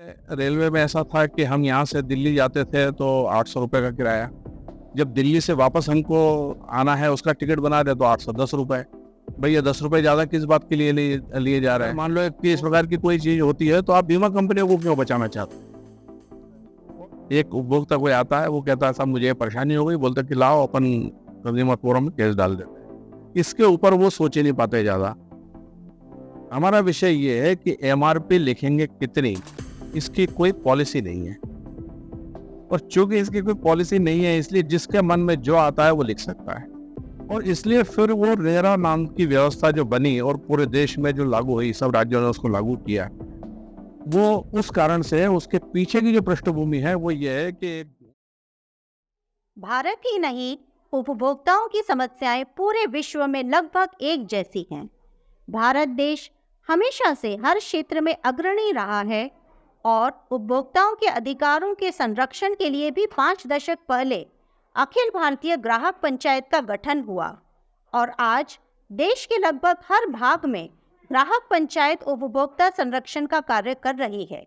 Railway में ऐसा था कि हम यहाँ से दिल्ली जाते थे तो 800 रुपये का किराया। जब दिल्ली से वापस हमको आना है उसका टिकट बना दे तो 810 रुपये। भैया 10 रुपये ज़्यादा किस बात के लिए लिए जा रहे हैं। मान लो कि इस प्रकार की कोई चीज़ होती है तो आप बीमा कंपनियों को क्यों बचाना चाहते हैं। एक उपभोक्ता कोई आता है, वो कहता है साहब मुझे परेशानी हो गई, बोलते कि लाओ अपन कंज्यूमर फोरम में केस डाल देते हैं। इसके ऊपर वो सोच ही नहीं पाते ज़्यादा। हमारा विषय ये है कि एमआरपी लिखेंगे कितनी, इसकी कोई पॉलिसी नहीं है। और चूंकि इसकी कोई पॉलिसी नहीं है इसलिए जिसके मन में जो आता है वो लिख सकता है। और इसलिए फिर वो रेरा नाम की व्यवस्था जो बनी और पूरे देश में जो लागू हुई, सब राज्यों ने उसको लागू किया, वो उस कारण से उसके पीछे की जो पृष्ठभूमि है वो ये है कि भारत ही नहीं, उपभोक्ताओं की समस्याएं पूरे विश्व में लगभग एक जैसी हैं। भारत देश हमेशा से हर क्षेत्र में अग्रणी रहा है और उपभोक्ताओं के अधिकारों के संरक्षण के लिए भी 5 दशक पहले अखिल भारतीय ग्राहक पंचायत का गठन हुआ और आज देश के लगभग हर भाग में ग्राहक पंचायत उपभोक्ता संरक्षण का कार्य कर रही है।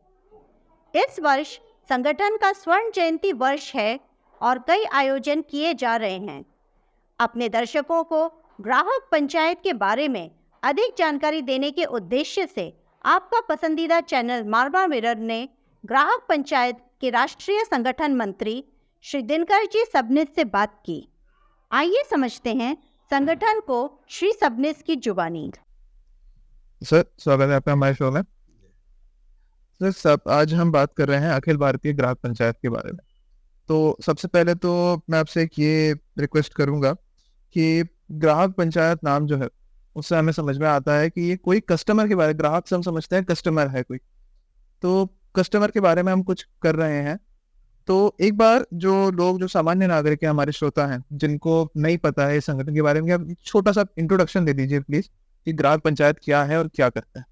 इस वर्ष संगठन का स्वर्ण जयंती वर्ष है और कई आयोजन किए जा रहे हैं। अपने दर्शकों को ग्राहक पंचायत के बारे में अधिक जानकारी देने के उद्देश्य से आपका पसंदीदा चैनल मारवा मिरर ने ग्राहक पंचायत के राष्ट्रीय संगठन मंत्री श्री दिनकर जी सबनीस से बात की। आइए समझते हैं संगठन को श्री सबनीस की जुबानी। सर, स्वागत है आपका हमारे शो में। सर, सब आज हम बात कर रहे हैं अखिल भारतीय ग्राहक पंचायत के बारे में। तो सबसे पहले तो मैं आपसे एक ये रिक्वेस्ट करूंगा कि ग्राहक पंचायत नाम जो है उससे हमें समझ में आता है कि ये कोई कस्टमर के बारे, ग्राहक से हम समझते हैं कस्टमर है कोई, तो कस्टमर के बारे में हम कुछ कर रहे हैं। तो एक बार जो लोग, जो सामान्य नागरिक हैं, हमारे श्रोता हैं, जिनको नहीं पता है इस संगठन के बारे में, आप छोटा सा इंट्रोडक्शन दे दीजिए प्लीज कि ग्राहक पंचायत क्या है और क्या करता है।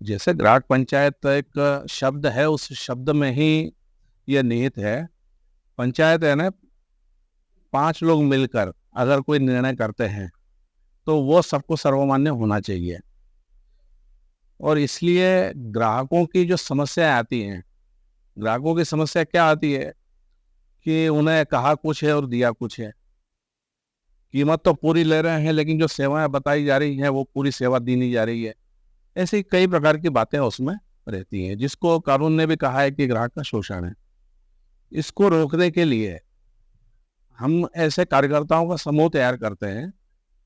जैसे ग्राहक पंचायत एक शब्द है, उस शब्द में ही यह निहित है। पंचायत है ना, 5 लोग मिलकर अगर कोई निर्णय करते हैं तो वो सबको सर्वमान्य होना चाहिए। और इसलिए ग्राहकों की जो समस्याएं आती हैं, ग्राहकों की समस्या क्या आती है कि उन्हें कहा कुछ है और दिया कुछ है। कीमत तो पूरी ले रहे हैं लेकिन जो सेवाएं बताई जा रही हैं वो पूरी सेवा दी नहीं जा रही है। ऐसी कई प्रकार की बातें उसमें रहती हैं, जिसको कानून ने भी कहा है कि ग्राहक का शोषण है। इसको रोकने के लिए हम ऐसे कार्यकर्ताओं का समूह तैयार करते हैं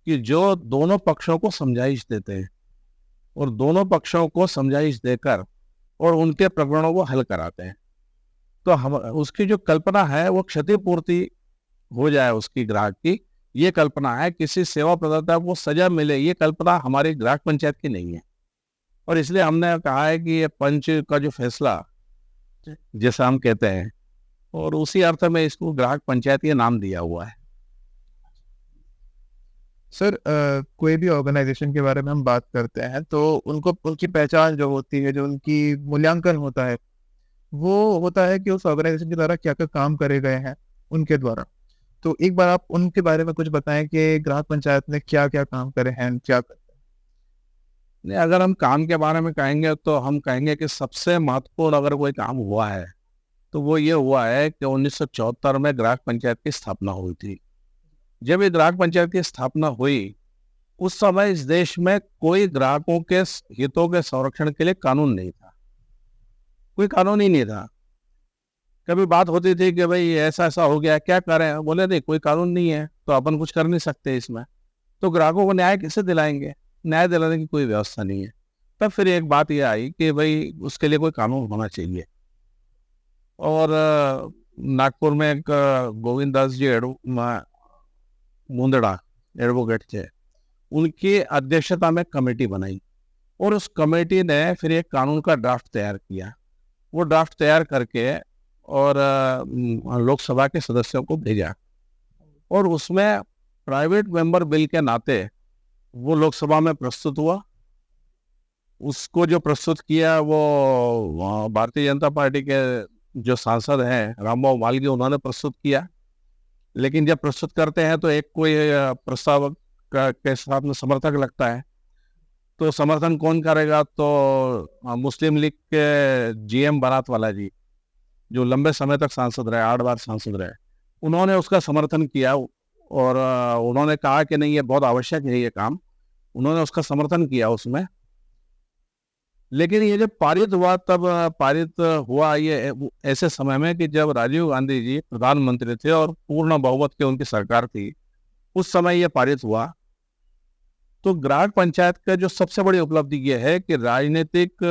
कि जो दोनों पक्षों को समझाइश देते हैं और दोनों पक्षों को समझाइश देकर और उनके प्रकरणों को हल कराते हैं। तो हम उसकी जो कल्पना है वो क्षतिपूर्ति हो जाए उसकी, ग्राहक की ये कल्पना है, किसी सेवा प्रदाता को सजा मिले, ये कल्पना हमारी ग्राहक पंचायत की नहीं है। और इसलिए हमने कहा है कि ये पंच का जो फैसला जैसा हम कहते हैं, और उसी अर्थ में इसको ग्राहक पंचायत ये नाम दिया हुआ है। सर, कोई भी ऑर्गेनाइजेशन के बारे में हम बात करते हैं तो उनको, उनकी पहचान जो होती है, जो उनकी मूल्यांकन होता है, वो होता है कि उस ऑर्गेनाइजेशन के द्वारा क्या क्या काम करे गए हैं उनके द्वारा। तो एक बार आप उनके बारे में कुछ बताएं कि ग्राहक पंचायत ने क्या क्या काम करे हैं, क्या करते हैं। नहीं, अगर हम काम के बारे में कहेंगे तो हम कहेंगे कि सबसे महत्वपूर्ण अगर कोई काम हुआ है तो वो ये हुआ है कि 1974 में ग्राहक पंचायत की स्थापना हुई थी। जब ये ग्राहक पंचायत की स्थापना हुई उस समय इस देश में कोई ग्राहकों के हितों के संरक्षण के लिए कानून नहीं था, कोई कानून ही नहीं था। कभी बात होती थी कि भाई ऐसा ऐसा हो गया, क्या करें, बोले नहीं कोई कानून नहीं है तो अपन कुछ कर नहीं सकते इसमें, तो ग्राहकों को न्याय कैसे दिलाएंगे, न्याय दिलाने की कोई व्यवस्था नहीं है। तब फिर एक बात यह आई कि भाई उसके लिए कोई कानून होना चाहिए। और नागपुर में एक गोविंद दास जी मुंदड़ा एडवोकेट थे, उनकी अध्यक्षता में कमेटी बनाई और उस कमेटी ने फिर एक कानून का ड्राफ्ट तैयार किया। वो ड्राफ्ट तैयार करके और लोकसभा के सदस्यों को भेजा और उसमें प्राइवेट मेंबर बिल के नाते वो लोकसभा में प्रस्तुत हुआ। उसको जो प्रस्तुत किया वो भारतीय जनता पार्टी के जो सांसद हैं रामबाबू मालवीय, उन्होंने प्रस्तुत किया। लेकिन जब प्रस्तुत करते हैं तो एक कोई प्रस्ताव के साथ में समर्थक लगता है, तो समर्थन कौन करेगा? तो मुस्लिम लीग के जीएम बारात वाला जी, जो लंबे समय तक सांसद रहे, 8 बार सांसद रहे, उन्होंने उसका समर्थन किया और उन्होंने कहा कि नहीं, ये बहुत आवश्यक है ये काम। उन्होंने उसका समर्थन किया उसमें। लेकिन ये जब पारित हुआ, तब पारित हुआ ये ऐसे समय में कि जब राजीव गांधी जी प्रधानमंत्री थे और पूर्ण बहुमत की उनकी सरकार थी, उस समय ये पारित हुआ। तो ग्राहक पंचायत का जो सबसे बड़ी उपलब्धि ये है कि राजनीतिक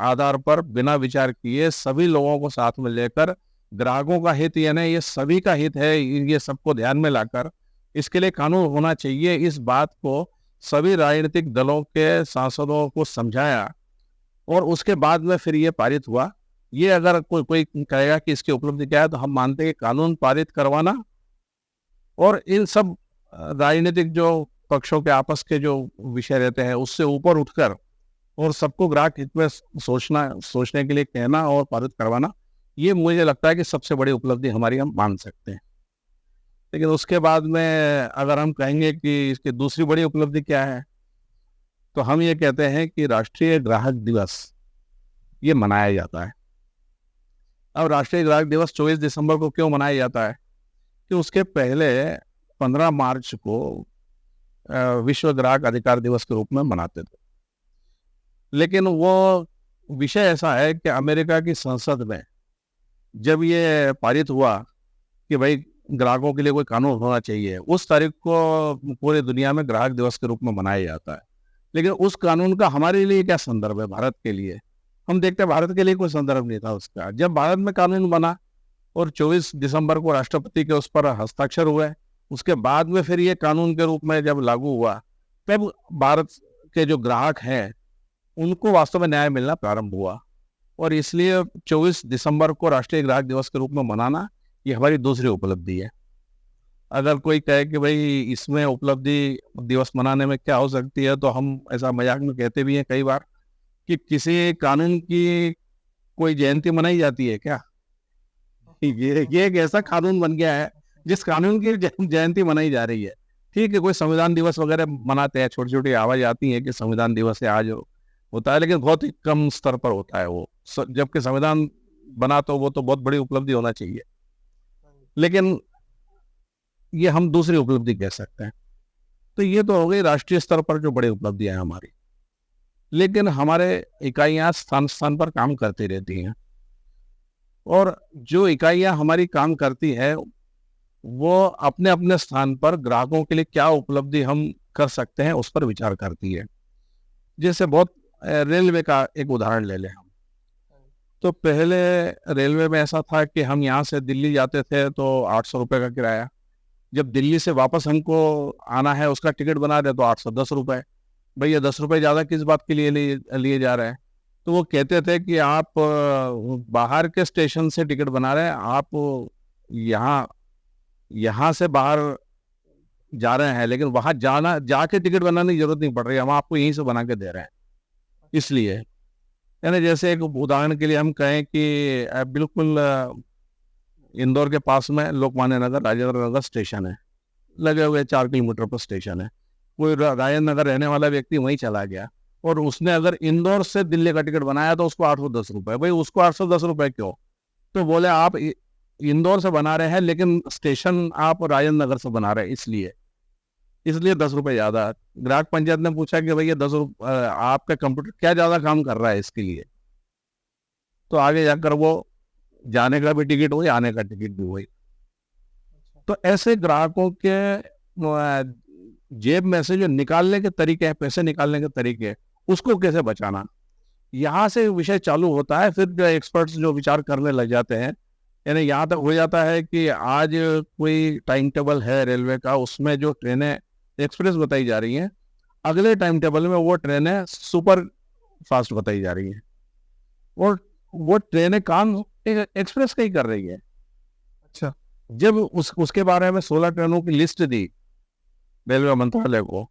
आधार पर बिना विचार किए सभी लोगों को साथ में लेकर, ग्राहकों का हित यानी ये सभी का हित है, ये सबको ध्यान में लाकर इसके लिए कानून होना चाहिए, इस बात को सभी राजनीतिक दलों के सांसदों को समझाया और उसके बाद में फिर ये पारित हुआ। ये अगर कोई कहेगा कि इसकी उपलब्धि क्या है, तो हम मानते हैं कि कानून पारित करवाना और इन सब राजनीतिक जो पक्षों के आपस के जो विषय रहते हैं उससे ऊपर उठकर और सबको ग्राहक हित में सोचने के लिए कहना और पारित करवाना, ये मुझे लगता है कि सबसे बड़ी उपलब्धि हमारी हम मान सकते हैं। लेकिन उसके बाद में अगर हम कहेंगे कि इसकी दूसरी बड़ी उपलब्धि क्या है, तो हम ये कहते हैं कि राष्ट्रीय ग्राहक दिवस ये मनाया जाता है। अब राष्ट्रीय ग्राहक दिवस 24 दिसंबर को क्यों मनाया जाता है? कि उसके पहले 15 मार्च को विश्व ग्राहक अधिकार दिवस के रूप में मनाते थे। लेकिन वो विषय ऐसा है कि अमेरिका की संसद में जब ये पारित हुआ कि भाई ग्राहकों के लिए कोई कानून होना चाहिए, उस तारीख को पूरी दुनिया में ग्राहक दिवस के रूप में मनाया जाता है। लेकिन उस कानून का हमारे लिए क्या संदर्भ है? भारत के लिए हम देखते हैं भारत के लिए कोई संदर्भ नहीं था उसका। जब भारत में कानून बना और 24 दिसंबर को राष्ट्रपति के उस पर हस्ताक्षर हुए, उसके बाद में फिर ये कानून के रूप में जब लागू हुआ, तब भारत के जो ग्राहक हैं उनको वास्तव में न्याय मिलना प्रारंभ हुआ। और इसलिए 24 दिसंबर को राष्ट्रीय ग्राहक दिवस के रूप में मनाना ये हमारी दूसरी उपलब्धि है। अगर कोई कहे कि भाई इसमें उपलब्धि दिवस मनाने में क्या हो सकती है, तो हम ऐसा मजाक में कहते भी हैं कई बार कि किसी कानून की कोई जयंती मनाई जाती है क्या? ये एक ऐसा कानून बन गया है जिस कानून की जयंती मनाई जा रही है। ठीक है, कोई संविधान दिवस वगैरह मनाते हैं, छोटी छोटी आवाज आती है कि संविधान दिवस है आज होता है, लेकिन बहुत ही कम स्तर पर होता है वो। जबकि संविधान बना तो वो तो बहुत बड़ी उपलब्धि होना चाहिए, लेकिन ये हम दूसरी उपलब्धि कह सकते हैं। तो ये तो हो गई राष्ट्रीय स्तर पर जो बड़ी उपलब्धियां हैं हमारी। लेकिन हमारे इकाइयां स्थान स्थान पर काम करती रहती हैं और जो इकाइयां हमारी काम करती है वो अपने अपने स्थान पर ग्राहकों के लिए क्या उपलब्धि हम कर सकते हैं उस पर विचार करती है। जैसे बहुत रेलवे का एक उदाहरण ले लें हम, तो पहले रेलवे में ऐसा था कि हम यहाँ से दिल्ली जाते थे तो 800 रुपये का किराया, जब दिल्ली से वापस हमको आना है उसका टिकट बना रहे तो 810 रुपये। भैया 10 रुपये ज़्यादा किस बात के लिए लिए जा रहे हैं? तो वो कहते थे कि आप बाहर के स्टेशन से टिकट बना रहे हैं, आप यहाँ से बाहर जा रहे हैं, लेकिन वहाँ जाके टिकट बनाने की जरूरत नहीं पड़ रही, हम आपको यहीं से बना के दे रहे हैं। इसलिए यानी जैसे एक उदाहरण के लिए हम कहें कि बिल्कुल इंदौर के पास में लोकमान्य नगर राजेंद्र नगर स्टेशन है, लगे हुए 4 किलोमीटर पर स्टेशन है। कोई राजेंद्र नगर रहने वाला व्यक्ति वहीं चला गया और उसने अगर इंदौर से दिल्ली का टिकट बनाया तो उसको 810 रुपये। भाई उसको 810 रुपये क्यों? तो बोले आप इंदौर से बना रहे हैं लेकिन स्टेशन आप राजेंद्र नगर से बना रहे हैं, इसलिए 10 रुपये ज्यादा। ग्राहक पंचायत ने पूछा कि भैया 10 रुपये आपका कंप्यूटर क्या ज्यादा काम कर रहा है इसके लिए? तो आगे जाकर वो जाने का भी टिकट वही, आने का टिकट भी वही। तो ऐसे ग्राहकों के जेब में से जो निकालने के तरीके हैं, पैसे निकालने के तरीके, उसको कैसे बचाना, यहाँ से विषय चालू होता है। फिर जो एक्सपर्ट्स जो विचार करने लग जाते हैं, यानी यहाँ तक हो जाता है कि आज कोई टाइम टेबल है रेलवे का, उसमें जो ट्रेनें एक्सप्रेस बताई जा रही हैं, अगले टाइम टेबल में वो ट्रेनें सुपर फास्ट बताई जा रही हैं और वो ट्रेनें काम एक्सप्रेस का ही कर रही है। अच्छा, जब उसके बारे में 16 ट्रेनों की लिस्ट दी रेलवे मंत्रालय को,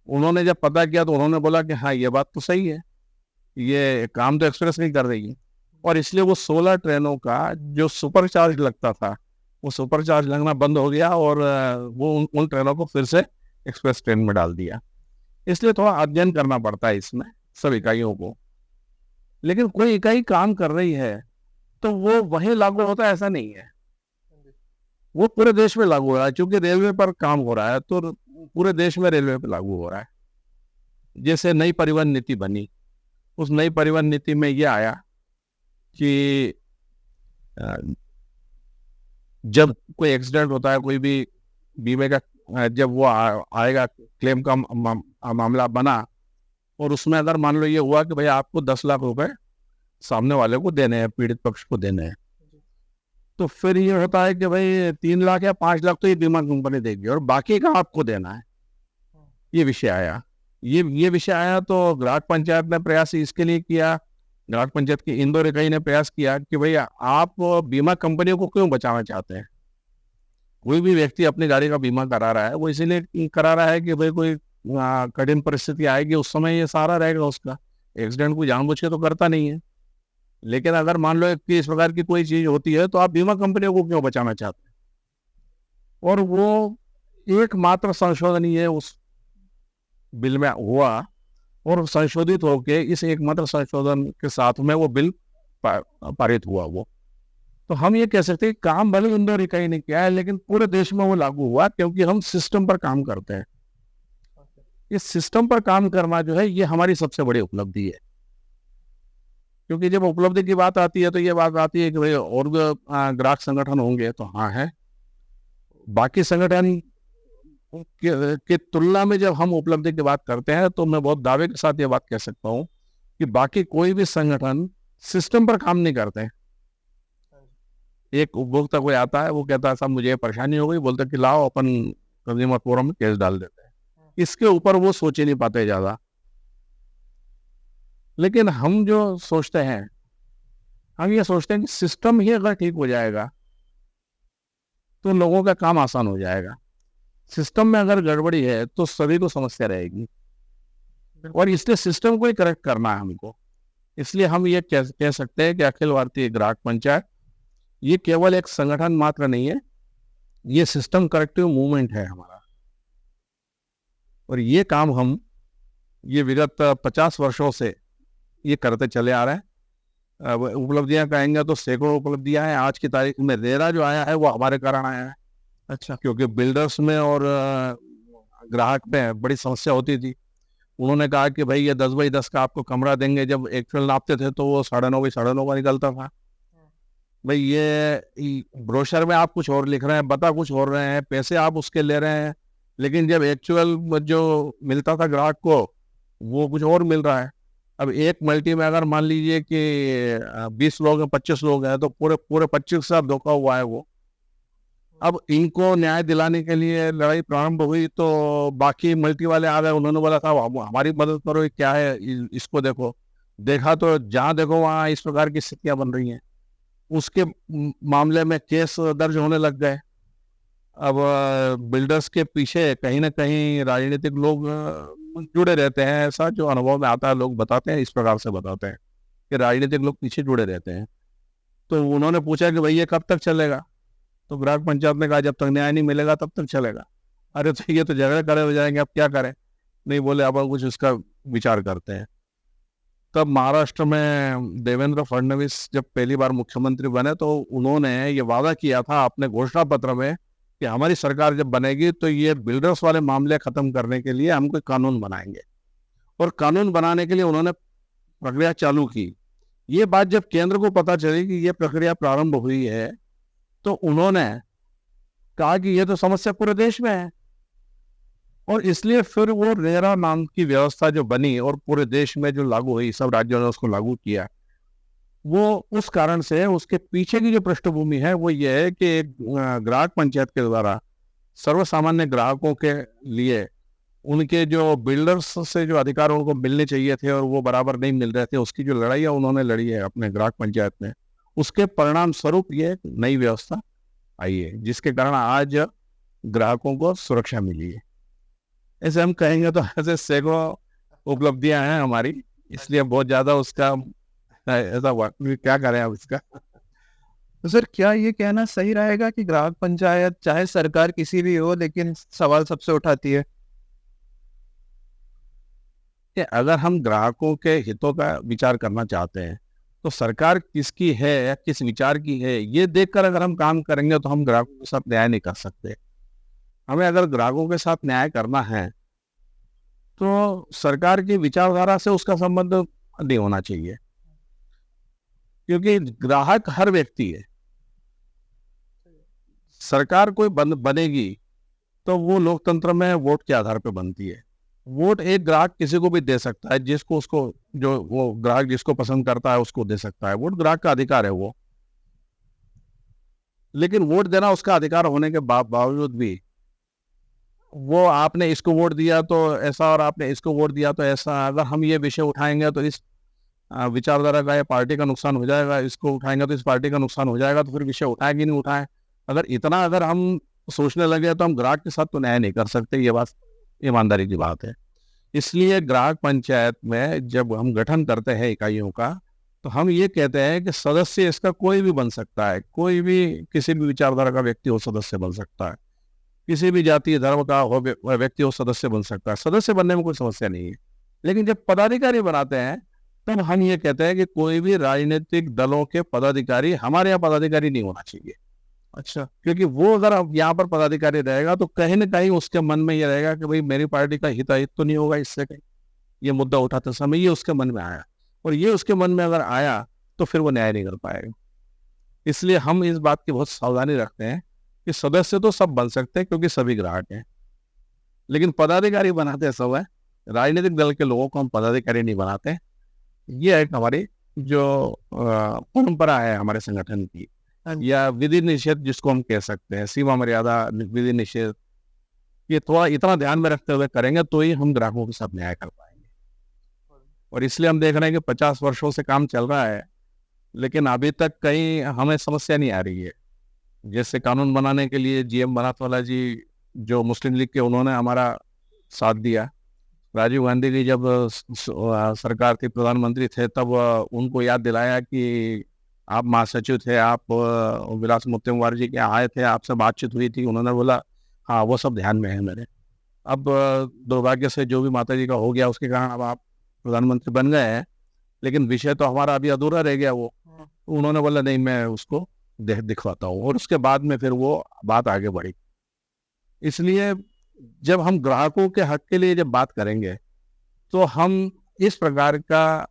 उन्होंने जब पता किया तो उन्होंने बोला कि हाँ ये बात तो सही है, ये काम तो एक्सप्रेस नहीं कर रही है। और इसलिए वो 16 ट्रेनों का जो सुपर चार्ज लगता था वो सुपर चार्ज लगना बंद हो गया और वो उन ट्रेनों को फिर से एक्सप्रेस ट्रेन में डाल दिया। इसलिए थोड़ा अध्ययन करना पड़ता है इसमें सब इकाइयों को। लेकिन कोई इकाई काम कर रही है तो वो वहीं लागू होता है ऐसा नहीं है, वो पूरे देश में लागू हो रहा है। क्योंकि रेलवे पर काम हो रहा है तो पूरे देश में रेलवे पे लागू हो रहा है। जैसे नई परिवहन नीति बनी, उस नई परिवहन नीति में ये आया कि जब कोई एक्सीडेंट होता है, कोई भी बीमे का जब वो आएगा क्लेम का मामला बना, और उसमें अगर मान लो ये हुआ कि भाई आपको 10 लाख रुपए सामने वाले को देने हैं, पीड़ित पक्ष को देने हैं, तो फिर ये होता है कि भाई 3 लाख या 5 लाख तो ये बीमा कंपनी देगी और बाकी का आपको देना है। ये विषय आया, ये विषय आया तो ग्राहक पंचायत ने प्रयास इसके लिए किया, ग्राहक पंचायत की इंदौर इकाई ने प्रयास किया कि भाई आप बीमा कंपनियों को क्यों बचाना चाहते हैं। कोई भी व्यक्ति अपनी गाड़ी का बीमा करा रहा है वो इसीलिए करा रहा है कि भाई कोई कठिन परिस्थिति आएगी, उस समय ये सारा रहेगा उसका। एक्सीडेंट को जानबूझ के तो करता नहीं है। लेकिन अगर मान लो कि इस प्रकार की कोई चीज होती है तो आप बीमा कंपनियों को क्यों बचाना चाहते हैं। और वो एकमात्र संशोधन ये उस बिल में हुआ और संशोधित होके इस एकमात्र संशोधन के साथ में वो बिल पारित हुआ। वो तो हम ये कह सकते हैं काम भले इंदौर इकाई ने किया है लेकिन पूरे देश में वो लागू हुआ, क्योंकि हम सिस्टम पर काम करते हैं। इस सिस्टम पर काम करना जो है ये हमारी सबसे बड़ी उपलब्धि है। क्योंकि जब उपलब्धि की बात आती है तो ये बात आती है कि भाई और ग्राहक संगठन होंगे तो हाँ है, बाकी संगठन की तुलना में जब हम उपलब्धि की बात करते हैं तो मैं बहुत दावे के साथ ये बात कह सकता हूँ कि बाकी कोई भी संगठन सिस्टम पर काम नहीं करते हैं। एक उपभोक्ता कोई आता है, वो कहता है साहब मुझे परेशानी हो गई, बोलते कि लाओ अपन कंज्यूमर फोरम में केस डाल देते हैं। इसके ऊपर वो सोच ही नहीं पाते ज्यादा। लेकिन हम जो सोचते हैं, हम ये सोचते हैं कि सिस्टम ही अगर ठीक हो जाएगा तो लोगों का काम आसान हो जाएगा। सिस्टम में अगर गड़बड़ी है तो सभी को समस्या रहेगी, और इसलिए सिस्टम को ही करेक्ट करना है हमको। इसलिए हम ये कह सकते हैं कि अखिल भारतीय ग्राहक पंचायत ये केवल एक संगठन मात्र नहीं है, ये सिस्टम करेक्टिव मूवमेंट है हमारा। और ये काम हम ये विगत 50 वर्षों से ये करते चले आ रहे हैं। उपलब्धियां कहेंगे तो सैकड़ों उपलब्धियां हैं। आज की तारीख में रेरा जो आया है वो हमारे कारण आया है। अच्छा। क्योंकि बिल्डर्स में और ग्राहक में बड़ी समस्या होती थी। उन्होंने कहा कि भाई ये 10 बाई 10 का आपको कमरा देंगे, जब एक्चुअल नापते थे तो वो 9.5 बाई 9.5 का निकलता था। भाई ये ब्रोशर में आप कुछ और लिख रहे हैं, बता कुछ और रहे हैं, पैसे आप उसके ले रहे हैं, लेकिन जब एक्चुअल जो मिलता था ग्राहक को वो कुछ और मिल रहा है। अब एक मल्टी में अगर मान लीजिए कि 20 लोग हैं, 25 लोग हैं, तो पूरे 25 के साथ धोखा हुआ है वो। अब इनको न्याय दिलाने के लिए लड़ाई प्रारंभ हुई तो बाकी मल्टी वाले आ गए, उन्होंने बोला था हमारी मदद करो, ये क्या है इसको देखो। देखा तो जहां देखो वहां इस प्रकार की स्थितियां बन रही हैं। उसके मामले में केस दर्ज होने लग गए। अब बिल्डर्स के पीछे कहीं ना कहीं राजनीतिक लोग जुड़े रहते हैं। ऐसा जो अनुभव में आता है, लोग बताते हैं, इस प्रकार से बताते हैं कि राजनीतिक लोग पीछे जुड़े रहते हैं। तो उन्होंने पूछा कि भाई ये कब तक चलेगा, तो ग्राहक पंचायत ने कहा जब तक न्याय नहीं मिलेगा तब तक चलेगा। अरे तो ये तो झगड़े करे हो जाएंगे, अब क्या करें। नहीं, बोले अब कुछ उसका विचार करते हैं। तब महाराष्ट्र में देवेंद्र फडणवीस जब पहली बार मुख्यमंत्री बने तो उन्होंने ये वादा किया था अपने घोषणा पत्र में कि हमारी सरकार जब बनेगी तो ये बिल्डर्स वाले मामले खत्म करने के लिए हम कोई कानून बनाएंगे। और कानून बनाने के लिए उन्होंने प्रक्रिया चालू की। ये बात जब केंद्र को पता चली कि ये प्रक्रिया प्रारंभ हुई है तो उन्होंने कहा कि ये तो समस्या पूरे देश में है, और इसलिए फिर वो रेरा नाम की व्यवस्था जो बनी और पूरे देश में जो लागू हुई, सब राज्यों ने उसको लागू किया। वो उस कारण से उसके पीछे की जो पृष्ठभूमि है वो ये है कि ग्राहक पंचायत के द्वारा सर्वसामान्य ग्राहकों के लिए उनके जो बिल्डर्स से जो अधिकार उनको मिलने चाहिए थे और वो बराबर नहीं मिल रहे थे, उसकी जो लड़ाई है उन्होंने लड़ी है अपने ग्राहक पंचायत में। उसके परिणाम स्वरूप ये नई व्यवस्था आई है जिसके कारण आज ग्राहकों को सुरक्षा मिली है। ऐसे हम कहेंगे तो ऐसे सैकड़ों उपलब्धियां हैं हमारी, इसलिए बहुत ज्यादा उसका ऐसा क्या करें अब इसका। तो सर क्या ये कहना सही रहेगा कि ग्राहक पंचायत चाहे सरकार किसी भी हो लेकिन सवाल सबसे उठाती है? कि अगर हम ग्राहकों के हितों का विचार करना चाहते हैं तो सरकार किसकी है या किस विचार की है, ये देखकर अगर हम काम करेंगे तो हम ग्राहकों के साथ न्याय नहीं कर सकते। हमें अगर ग्राहकों के साथ न्याय करना है तो सरकार की विचारधारा से उसका संबंध नहीं होना चाहिए, क्योंकि ग्राहक हर व्यक्ति है। सरकार कोई बनेगी तो वो लोकतंत्र में वोट के आधार पर बनती है। वोट एक ग्राहक किसी को भी दे सकता है, जिसको उसको जो वो ग्राहक जिसको पसंद करता है उसको दे सकता है। वोट ग्राहक का अधिकार है वो, लेकिन वोट देना उसका अधिकार होने के बावजूद भी वो आपने इसको वोट दिया तो ऐसा और आपने इसको वोट दिया तो ऐसा, अगर हम ये विषय उठाएंगे तो इस विचारधारा का या पार्टी का नुकसान हो जाएगा, इसको उठाएंगे तो इस पार्टी का नुकसान हो जाएगा, तो फिर विषय उठाए कि नहीं उठाए। अगर हम सोचने लगे तो हम ग्राहक के साथ तो न्याय नहीं कर सकते। ये बात ईमानदारी की बात है। इसलिए ग्राहक पंचायत में जब हम गठन करते हैं इकाइयों का, तो हम ये कहते हैं कि सदस्य इसका कोई भी बन सकता है, कोई भी किसी भी विचारधारा का व्यक्ति हो सदस्य बन सकता है, किसी भी जाति धर्म का हो व्यक्ति हो सदस्य बन सकता है। सदस्य बनने में कोई समस्या नहीं है। लेकिन जब पदाधिकारी बनाते हैं तब हम ये कहते हैं कि कोई भी राजनीतिक दलों के पदाधिकारी हमारे यहाँ पदाधिकारी नहीं होना चाहिए। अच्छा, क्योंकि वो अगर अब यहाँ पर पदाधिकारी रहेगा तो कहीं ना कहीं उसके मन में ये रहेगा कि भाई मेरी पार्टी का हिताहित तो नहीं होगा इससे, कहीं ये मुद्दा उठाते समय ये उसके मन में आया, और ये उसके मन में अगर आया तो फिर वो न्याय नहीं कर पाएगा। इसलिए हम इस बात की बहुत सावधानी रखते हैं कि सदस्य तो सब बन सकते हैं क्योंकि सभी ग्राहक हैं, लेकिन पदाधिकारी बनाते सब है। राजनीतिक दल के लोगों को हम पदाधिकारी नहीं बनाते। ये एक हमारी जो परंपरा है हमारे संगठन की, या विधि निषेध जिसको हम कह सकते हैं, सीमा मर्यादा विधि निषेध, ये थोड़ा इतना ध्यान में रखते हुए करेंगे तो ही हम ग्राहकों के साथ न्याय कर पाएंगे। और इसलिए हम देख रहे हैं कि 50 वर्षों से काम चल रहा है, लेकिन अभी तक कहीं हमें समस्या नहीं आ रही है। जैसे कानून बनाने के लिए GM बनातवाला जी जो मुस्लिम लीग के, उन्होंने हमारा साथ दिया। राजीव गांधी जी जब सरकार थी, प्रधानमंत्री थे, तब उनको याद दिलाया कि आप महासचिव थे, आप विलास मुत्तेमवार जी के आए थे, आपसे बातचीत हुई थी। उन्होंने बोला हाँ वो सब ध्यान में है मेरे। अब दुर्भाग्य से जो भी माता जी का हो गया उसके कारण अब आप प्रधानमंत्री बन गए हैं, लेकिन विषय तो हमारा अभी अधूरा रह गया। वो उन्होंने बोला नहीं मैं उसको दिखवाता हूँ, और उसके बाद में फिर वो बात आगे बढ़ी। इसलिए जब हम ग्राहकों के हक के लिए जब बात करेंगे तो हम इस प्रकार का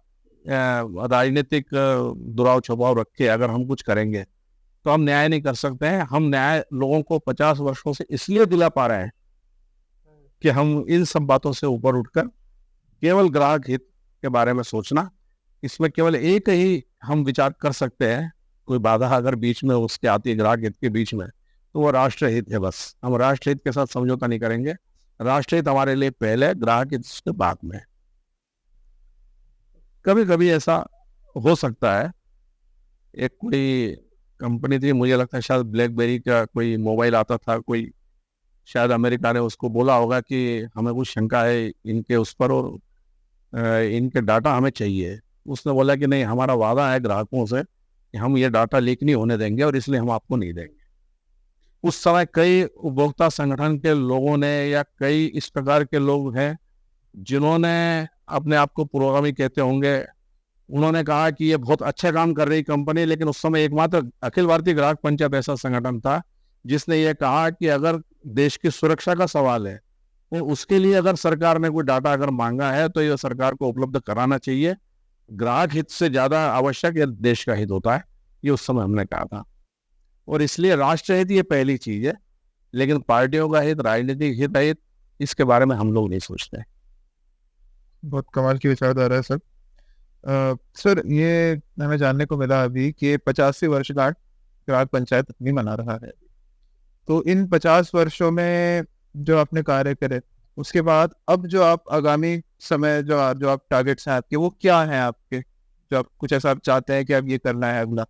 राजनीतिक दुराव छुपाव रख के अगर हम कुछ करेंगे तो हम न्याय नहीं कर सकते हैं। हम न्याय लोगों को 50 वर्षों से इसलिए दिला पा रहे हैं कि हम इन सब बातों से ऊपर उठकर केवल ग्राहक हित के बारे में सोचना, इसमें केवल एक ही हम विचार कर सकते हैं। कोई बाधा अगर बीच में उसके आती है ग्राहक हित के बीच में, तो वो राष्ट्रहित है। बस हम राष्ट्रहित के साथ समझौता नहीं करेंगे। राष्ट्रहित हमारे लिए पहले, ग्राहक हित के बाद में। कभी कभी ऐसा हो सकता है, एक कोई कंपनी थी, मुझे लगता है शायद ब्लैकबेरी का कोई मोबाइल आता था, कोई शायद अमेरिका ने उसको बोला होगा कि हमें कुछ शंका है इनके उस पर और इनके डाटा हमें चाहिए। उसने बोला कि नहीं, हमारा वादा है ग्राहकों से कि हम ये डाटा लीक नहीं होने देंगे और इसलिए हम आपको नहीं देंगे। उस समय कई उपभोक्ता संगठन के लोगों ने या कई इस प्रकार के लोग हैं जिन्होंने अपने आप को पुरोगामी कहते होंगे, उन्होंने कहा कि ये बहुत अच्छा काम कर रही कंपनी। लेकिन उस समय एकमात्र अखिल भारतीय ग्राहक पंचायत ऐसा संगठन था जिसने ये कहा कि अगर देश की सुरक्षा का सवाल है तो उसके लिए अगर सरकार ने कोई डाटा अगर मांगा है तो ये सरकार को उपलब्ध कराना चाहिए। ग्राहक हित से ज्यादा आवश्यक ये देश का हित होता है, ये उस समय हमने कहा था। और इसलिए राष्ट्र हित ये पहली चीज है, लेकिन पार्टियों का हित, राजनीतिक हित, इसके बारे में हम लोग नहीं सोचते। बहुत कमाल की विचारधारा है सर। सर ये हमें जानने को मिला अभी कि 50वीं वर्षगांठ ग्राहक पंचायत अपनी मना रहा है। तो इन 50 वर्षों में जो आपने कार्य करे, उसके बाद अब जो आप आगामी समय जो आप टारगेट्स हैं आपके, वो क्या हैं आपके, जो आप कुछ ऐसा आप चाहते हैं कि अब ये करना है अगला?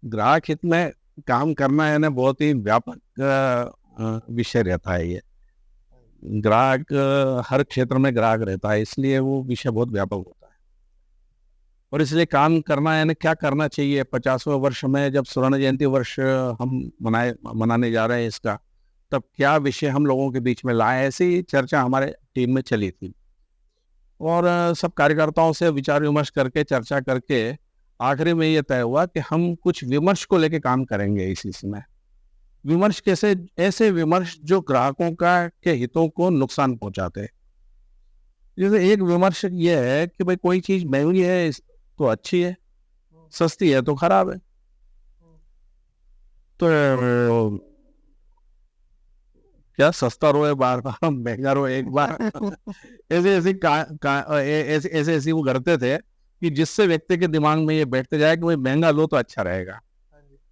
ग्राहक हित में काम करना है ना, बहुत ही व्यापक विषय रहता है ये। ग्राहक हर क्षेत्र में ग्राहक रहता है, इसलिए वो विषय बहुत व्यापक होता है। और इसलिए काम करना है ना, क्या करना चाहिए 50वें वर्ष में, जब स्वर्ण जयंती वर्ष हम मनाने जा रहे हैं इसका, तब क्या विषय हम लोगों के बीच में लाए, ऐसी चर्चा हमारे टीम में चली थी। और सब कार्यकर्ताओं से विचार विमर्श करके, चर्चा करके आखिरी में ये तय हुआ कि हम कुछ विमर्श को लेके काम करेंगे इसी समय। विमर्श कैसे? ऐसे विमर्श जो ग्राहकों का के हितों को नुकसान पहुंचाते हैं। जैसे एक विमर्श ये है कि भाई कोई चीज महंगी है तो अच्छी है, सस्ती है तो खराब है। तो क्या सस्ता रोए बार बार, महंगा रोए एक बार। ऐसे ऐसे वो करते थे कि जिससे व्यक्ति के दिमाग में ये बैठते जाए कि भाई महंगा लो तो अच्छा रहेगा।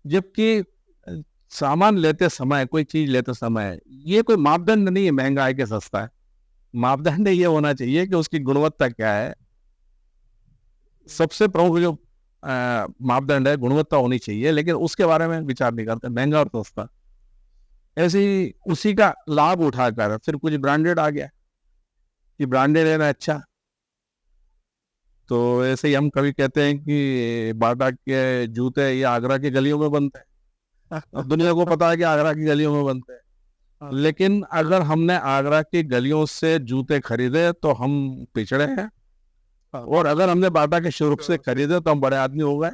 जबकि सामान लेते समय, कोई चीज लेते समय ये कोई मापदंड नहीं है महंगा है कि सस्ता है। मापदंड ये होना चाहिए कि उसकी गुणवत्ता क्या है। सबसे प्रमुख जो मापदंड है गुणवत्ता होनी चाहिए, लेकिन उसके बारे में विचार नहीं करते, महंगा और सस्ता। ऐसे ही उसी का लाभ उठाकर फिर कुछ ब्रांडेड आ गया कि ब्रांडेड है ना अच्छा। तो ऐसे ही हम कभी कहते हैं कि बाटा के जूते ये आगरा की गलियों में बनते हैं। अब दुनिया को पता है कि आगरा की गलियों में बनते हैं, लेकिन अगर हमने आगरा की गलियों से जूते खरीदे तो हम पिछड़े हैं, और अगर हमने बाटा के शोरूम से खरीदे तो हम बड़े आदमी हो गए।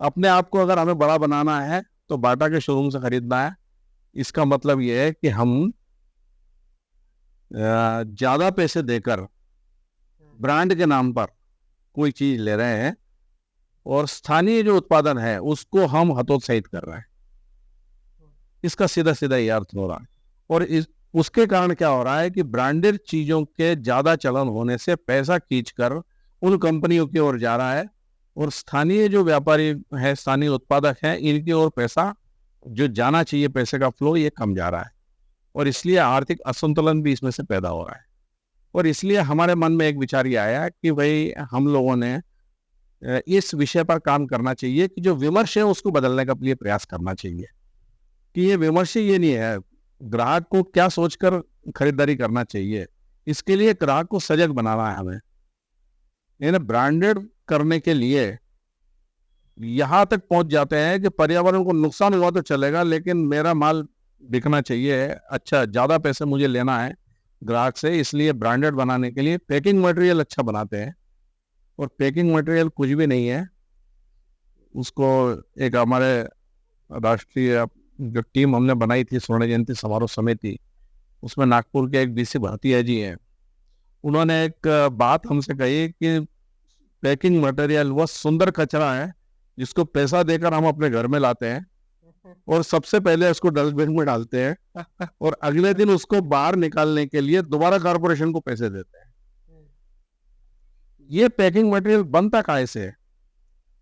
अपने आप को अगर हमें बड़ा बनाना है तो बाटा के शोरूम से खरीदना है। इसका मतलब यह है कि हम ज्यादा पैसे देकर ब्रांड के नाम पर कोई चीज ले रहे हैं और स्थानीय जो उत्पादन है उसको हम हतोत्साहित कर रहे हैं। इसका सीधा सीधा ये अर्थ हो रहा है। और उसके कारण क्या हो रहा है कि ब्रांडेड चीजों के ज्यादा चलन होने से पैसा खींचकर उन कंपनियों की ओर जा रहा है, और स्थानीय जो व्यापारी है, स्थानीय उत्पादक हैं, इनकी ओर पैसा जो जाना चाहिए, पैसे का फ्लो ये कम जा रहा है। और इसलिए आर्थिक असंतुलन भी इसमें से पैदा हो रहा है। और इसलिए हमारे मन में एक विचार ये आया कि भाई हम लोगों ने इस विषय पर काम करना चाहिए कि जो विमर्श है उसको बदलने का लिए प्रयास करना चाहिए। कि ये विमर्श ये नहीं है ग्राहक को क्या सोचकर खरीदारी करना चाहिए, इसके लिए ग्राहक को सजग बनाना है हमें। इन्हें ब्रांडेड करने के लिए यहां तक पहुंच जाते हैं कि पर्यावरण को नुकसान हुआ तो चलेगा, लेकिन मेरा माल बिकना चाहिए, अच्छा ज्यादा पैसे मुझे लेना है ग्राहक से, इसलिए ब्रांडेड बनाने के लिए पैकिंग मटेरियल अच्छा बनाते हैं। और पैकिंग मटेरियल कुछ भी नहीं है, उसको एक हमारे राष्ट्रीय जो टीम हमने बनाई थी स्वर्ण जयंती समारोह समिति, उसमें नागपुर के एक बीसी भारतीय जी हैं, उन्होंने एक बात हमसे कही कि पैकिंग मटेरियल वह सुंदर कचरा है जिसको पैसा देकर हम अपने घर में लाते हैं और सबसे पहले उसको डस्टबिन में डालते हैं और अगले दिन उसको बाहर निकालने के लिए दोबारा कॉर्पोरेशन को पैसे देते हैं। ये पैकिंग मटेरियल बनता काहे से है?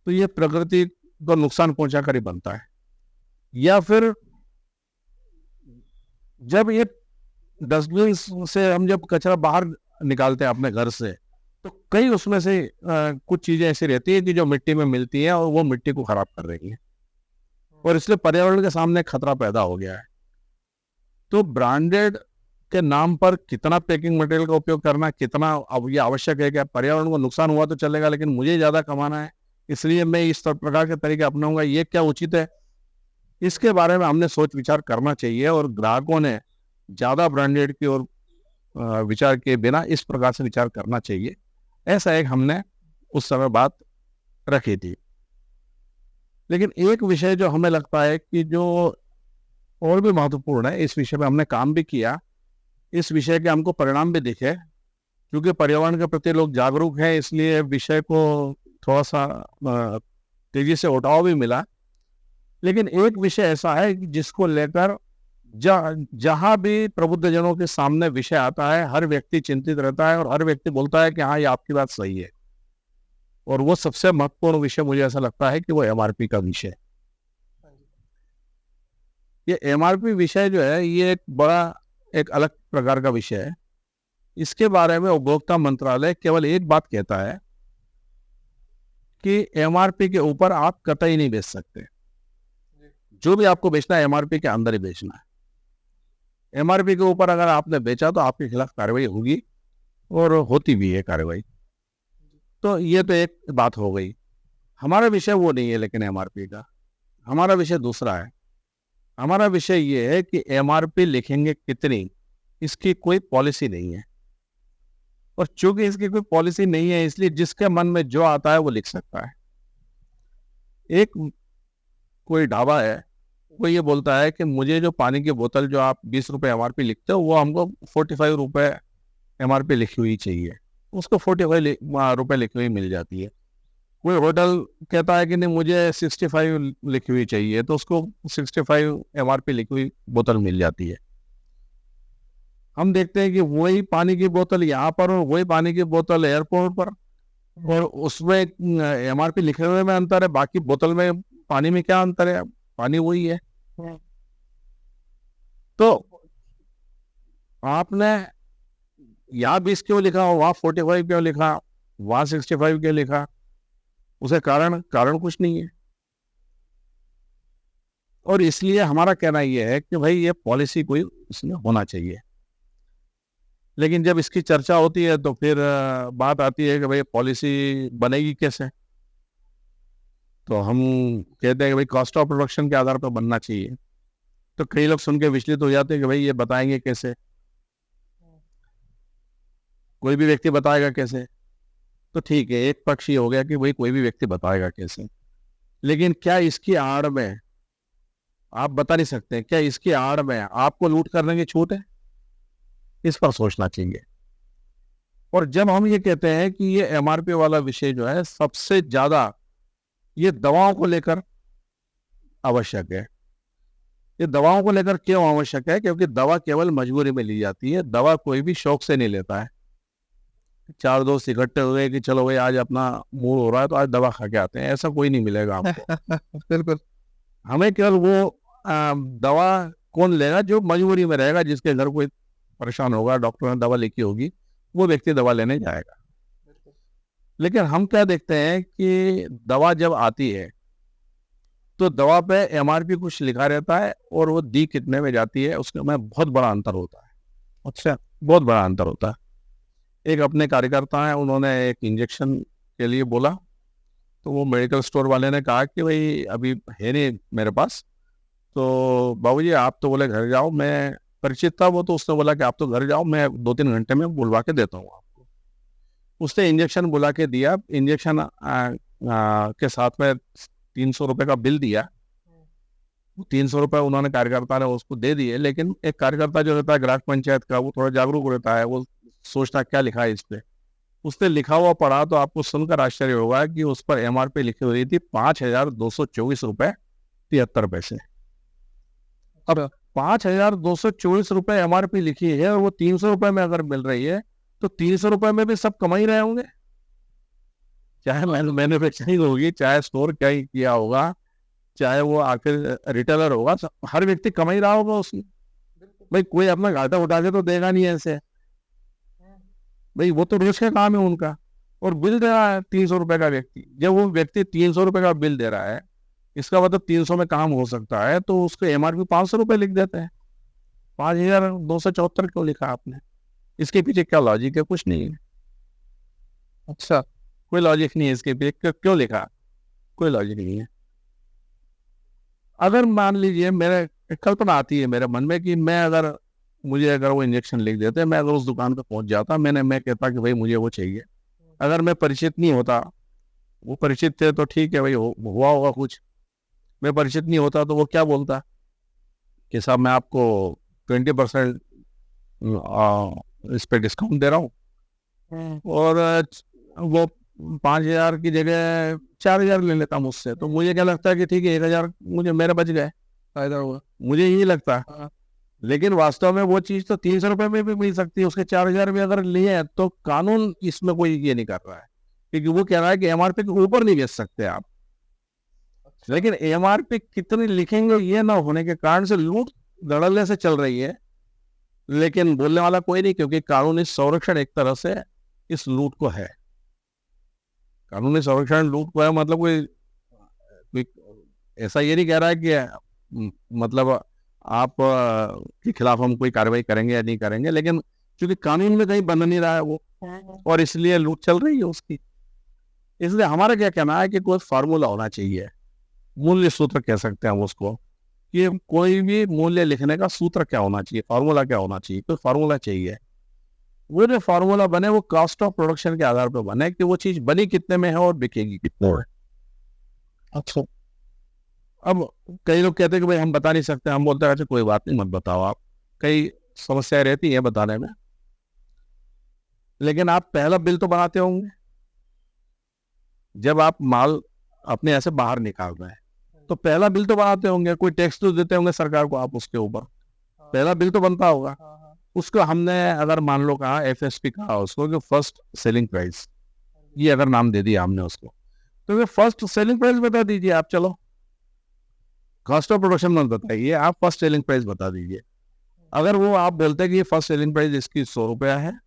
तो ये प्रकृति को नुकसान पहुंचाकर ही बनता है। या फिर जब ये डस्टबिन से हम जब कचरा बाहर निकालते हैं अपने घर से, तो कई उसमें से कुछ चीजें ऐसी रहती है कि जो मिट्टी में मिलती है और वो मिट्टी को खराब कर रही है, और इसलिए पर्यावरण के सामने खतरा पैदा हो गया है। तो ब्रांडेड के नाम पर कितना पैकिंग मटेरियल का उपयोग करना, कितना अब ये आवश्यक है कि पर्यावरण को नुकसान हुआ तो चलेगा, लेकिन मुझे ज्यादा कमाना है इसलिए मैं इस प्रकार के तरीके अपनाऊंगा, ये क्या उचित है? इसके बारे में हमने सोच विचार करना चाहिए, और ग्राहकों ने ज्यादा ब्रांडेड की ओर विचार के बिना इस प्रकार से विचार करना चाहिए। ऐसा एक हमने उस समय बात रखी थी। लेकिन एक विषय जो हमें लगता है कि जो और भी महत्वपूर्ण है, इस विषय पे हमने काम भी किया, इस विषय के हमको परिणाम भी दिखे, क्योंकि पर्यावरण के प्रति लोग जागरूक हैं, इसलिए विषय को थोड़ा सा तेजी से उठाव भी मिला। लेकिन एक विषय ऐसा है कि जिसको लेकर जहां भी प्रबुद्धजनों के सामने विषय आता है, हर व्यक्ति चिंतित रहता है और हर व्यक्ति बोलता है कि हाँ ये आपकी बात सही है। और वो सबसे महत्वपूर्ण विषय मुझे ऐसा लगता है कि वो एमआरपी का विषय। ये एमआरपी विषय जो है ये एक अलग प्रकार का विषय है। इसके बारे में उपभोक्ता मंत्रालय केवल एक बात कहता है कि एमआरपी के ऊपर आप कतई नहीं बेच सकते। जो भी आपको बेचना है एमआरपी के अंदर ही बेचना है। एमआरपी के ऊपर अगर आपने बेचा तो आपके खिलाफ कार्रवाई होगी, और होती भी है कार्रवाई। तो ये तो एक बात हो गई। हमारा विषय वो नहीं है लेकिन एमआरपी का, हमारा विषय दूसरा है। हमारा विषय ये है कि एमआरपी लिखेंगे कितनी, इसकी कोई पॉलिसी नहीं है। और चूंकि इसकी कोई पॉलिसी नहीं है, इसलिए जिसके मन में जो आता है वो लिख सकता है। एक कोई ढाबा है, वो ये बोलता है कि मुझे जो पानी की बोतल जो आप 20 रुपए एमआरपी लिखते हो, वो हमको 45 रुपए एमआरपी लिखी हुई चाहिए। उसको 45 रुपए लिखी हुई मिल जाती है। कोई होटल कहता है कि नहीं मुझे 65 लिखी हुई चाहिए, तो उसको 65 एमआरपी लिखी हुई बोतल मिल जाती है। हम देखते हैं कि वही पानी की बोतल यहाँ पर और वही पानी की बोतल एयरपोर्ट पर, और उसमें एमआरपी लिखे हुए में अंतर है, बाकी बोतल में पानी में क्या अंतर है? पानी वही है। तो आपने यहाँ 20 क्यों लिखा, वहां 45 क्यों लिखा, वहां 65 क्यों लिखा? उसे कारण कुछ नहीं है। और इसलिए हमारा कहना यह है कि भाई ये पॉलिसी कोई इसमें होना चाहिए। लेकिन जब इसकी चर्चा होती है तो फिर बात आती है कि भाई पॉलिसी बनेगी कैसे? तो हम कहते हैं कि भाई कॉस्ट ऑफ प्रोडक्शन के आधार पर बनना चाहिए। तो कई लोग सुन के विचलित हो जाते हैं कि भाई ये बताएंगे कैसे, कोई भी व्यक्ति बताएगा कैसे? तो ठीक है, एक पक्ष ये हो गया कि भाई कोई भी व्यक्ति बताएगा कैसे, लेकिन क्या इसकी आड़ में आप बता नहीं सकते, क्या इसकी आड़ में आपको लूट करने की छूट है? इस पर सोचना चाहिए। और जब हम ये कहते हैं कि ये एमआरपी वाला विषय जो है सबसे ज्यादा ये दवाओं को लेकर आवश्यक है। ये दवाओं को लेकर क्यों आवश्यक है? क्योंकि दवा केवल मजबूरी में ली जाती है, दवा कोई भी शौक से नहीं लेता है। चार दोस्त इकट्ठे हुए कि चलो भाई आज अपना मूड हो रहा है तो आज दवा खा के आते हैं, ऐसा कोई नहीं मिलेगा आपको। बिल्कुल। हमें केवल वो दवा कौन लेगा जो मजबूरी में रहेगा, जिसके घर कोई परेशान होगा, डॉक्टर ने दवा लिखी होगी, वो व्यक्ति दवा लेने जाएगा। लेकिन हम क्या देखते हैं कि दवा जब आती है तो दवा पे एमआरपी कुछ लिखा रहता है और वो दी कितने में जाती है उसके में बहुत बड़ा अंतर होता है। अच्छा, बहुत बड़ा अंतर होता है। एक अपने कार्यकर्ता है, उन्होंने एक इंजेक्शन के लिए बोला, तो वो मेडिकल स्टोर वाले ने कहा कि भाई अभी है नहीं मेरे पास, तो बाबूजी आप तो बोले घर जाओ, मैं परिचित था वो, तो उसने बोला कि आप तो घर जाओ, मैं 2-3 घंटे में बुलवा के देता हूँ आपको। उसने इंजेक्शन बुला के दिया, इंजेक्शन के साथ में 300 रुपए का बिल दिया। 300 रुपए उन्होंने कार्यकर्ता ने उसको दे दिए। लेकिन एक कार्यकर्ता जो रहता है ग्राहक पंचायत का, वो थोड़ा जागरूक रहता है, वो सोचता क्या लिखा है इस पे। उसने लिखा हुआ पढ़ा तो आपको सुनकर आश्चर्य होगा कि उस पर एमआरपी लिखी हुई थी 5,224 रुपए 73 पैसे। अब 5,224 रुपए एमआरपी लिखी है और वो 300 रुपए में अगर मिल रही है तो 300 रुपए में भी सब कमा ही रहे होंगे, चाहे मैन्युफैक्चरिंग होगी, चाहे स्टोर क्या ही किया होगा, चाहे वो आखिर रिटेलर होगा, हर व्यक्ति कमा ही रहा होगा उसमें। भाई कोई अपना घाटा उठा के तो देगा नहीं ऐसे, भाई वो तो रोज का काम है उनका। और बिल दे रहा है 300 रुपए का व्यक्ति, जब वो व्यक्ति 300 रुपए का बिल दे रहा है, इसका मतलब 300 में काम हो सकता है, तो उसको एमआरपी 500 रुपए लिख देते हैं। 5,274 क्यों लिखा आपने? इसके पीछे क्या लॉजिक है? कुछ नहीं है। अच्छा, कोई लॉजिक नहीं है इसके पीछे, क्यों लिखा? कोई लॉजिक नहीं है। अगर मान लीजिए मेरे कल्पना आती है मेरे मन में कि मुझे अगर वो इंजेक्शन लिख देते, मैं अगर उस दुकान पे पहुंच जाता, मैं कहता कि भाई मुझे वो चाहिए। अगर मैं परिचित नहीं होता, वो परिचित थे तो ठीक है भाई, हुआ होगा कुछ। मैं परिचित नहीं होता तो वो क्या बोलता कि साहब मैं आपको 20% इस पे डिस्काउंट दे रहा हूँ, और वो 5,000 की जगह 4,000 ले लेता मुझसे, तो मुझे क्या लगता है कि ठीक है 1,000 मुझे मेरे बच गए, फायदा हुआ, मुझे यही लगता है। लेकिन वास्तव में वो चीज तो 300 रुपए में भी मिल सकती है, उसके 4,000 भी अगर लिए तो कानून इसमें कोई ये नहीं कर रहा है, क्योंकि वो कह रहा है कि एमआरपी के ऊपर नहीं बेच सकते आप। लेकिन एमआरपी कितनी लिखेंगे ये ना होने के कारण से लूट धड़ल्ले से चल रही है, लेकिन बोलने वाला कोई नहीं, क्योंकि कानूनी संरक्षण एक तरह से इस लूट को है। कानूनी संरक्षण लूट को है, मतलब कोई ऐसा ये नहीं कह रहा है कि मतलब आप के खिलाफ हम कोई कार्रवाई करेंगे या नहीं करेंगे, लेकिन क्योंकि कानून में कहीं बन नहीं रहा है वो, और इसलिए लूट चल रही है उसकी। इसलिए हमारा क्या कहना है कि कोई फार्मूला होना चाहिए, मूल्य सूत्र कह सकते हैं हम उसको, कि कोई भी मूल्य लिखने का सूत्र क्या होना चाहिए, फार्मूला क्या होना चाहिए, कोई फार्मूला चाहिए। वो जो फार्मूला बने वो कॉस्ट ऑफ प्रोडक्शन के आधार पर बने कि वो चीज बनी कितने में है और बिकेगी कितने में। अच्छा। अब कई लोग कहते हैं कि भाई हम बता नहीं सकते, हम बोलते हैं अच्छा कोई बात नहीं, मत बताओ आप, कई समस्याएं रहती है बताने में। लेकिन आप पहला बिल तो बनाते होंगे जब आप माल अपने ऐसे बाहर निकाल रहे हैं, तो पहला बिल तो बनाते होंगे, कोई टैक्स तो देते होंगे सरकार को आप, उसके ऊपर पहला बिल तो बनता होगा। उसको हमने अगर मान लो कहा FSP कहा उसको कि फर्स्ट सेलिंग प्राइस, ये अगर नाम दे दिया हमने उसको, तो ये फर्स्ट सेलिंग प्राइस बता दीजिए आप। चलो कॉस्ट ऑफ प्रोडक्शन मत बताइए, आप फर्स्ट सेलिंग प्राइस बता दीजिए। अगर वो आप बोलते हैं कि फर्स्ट सेलिंग प्राइस इसकी 100 रुपया है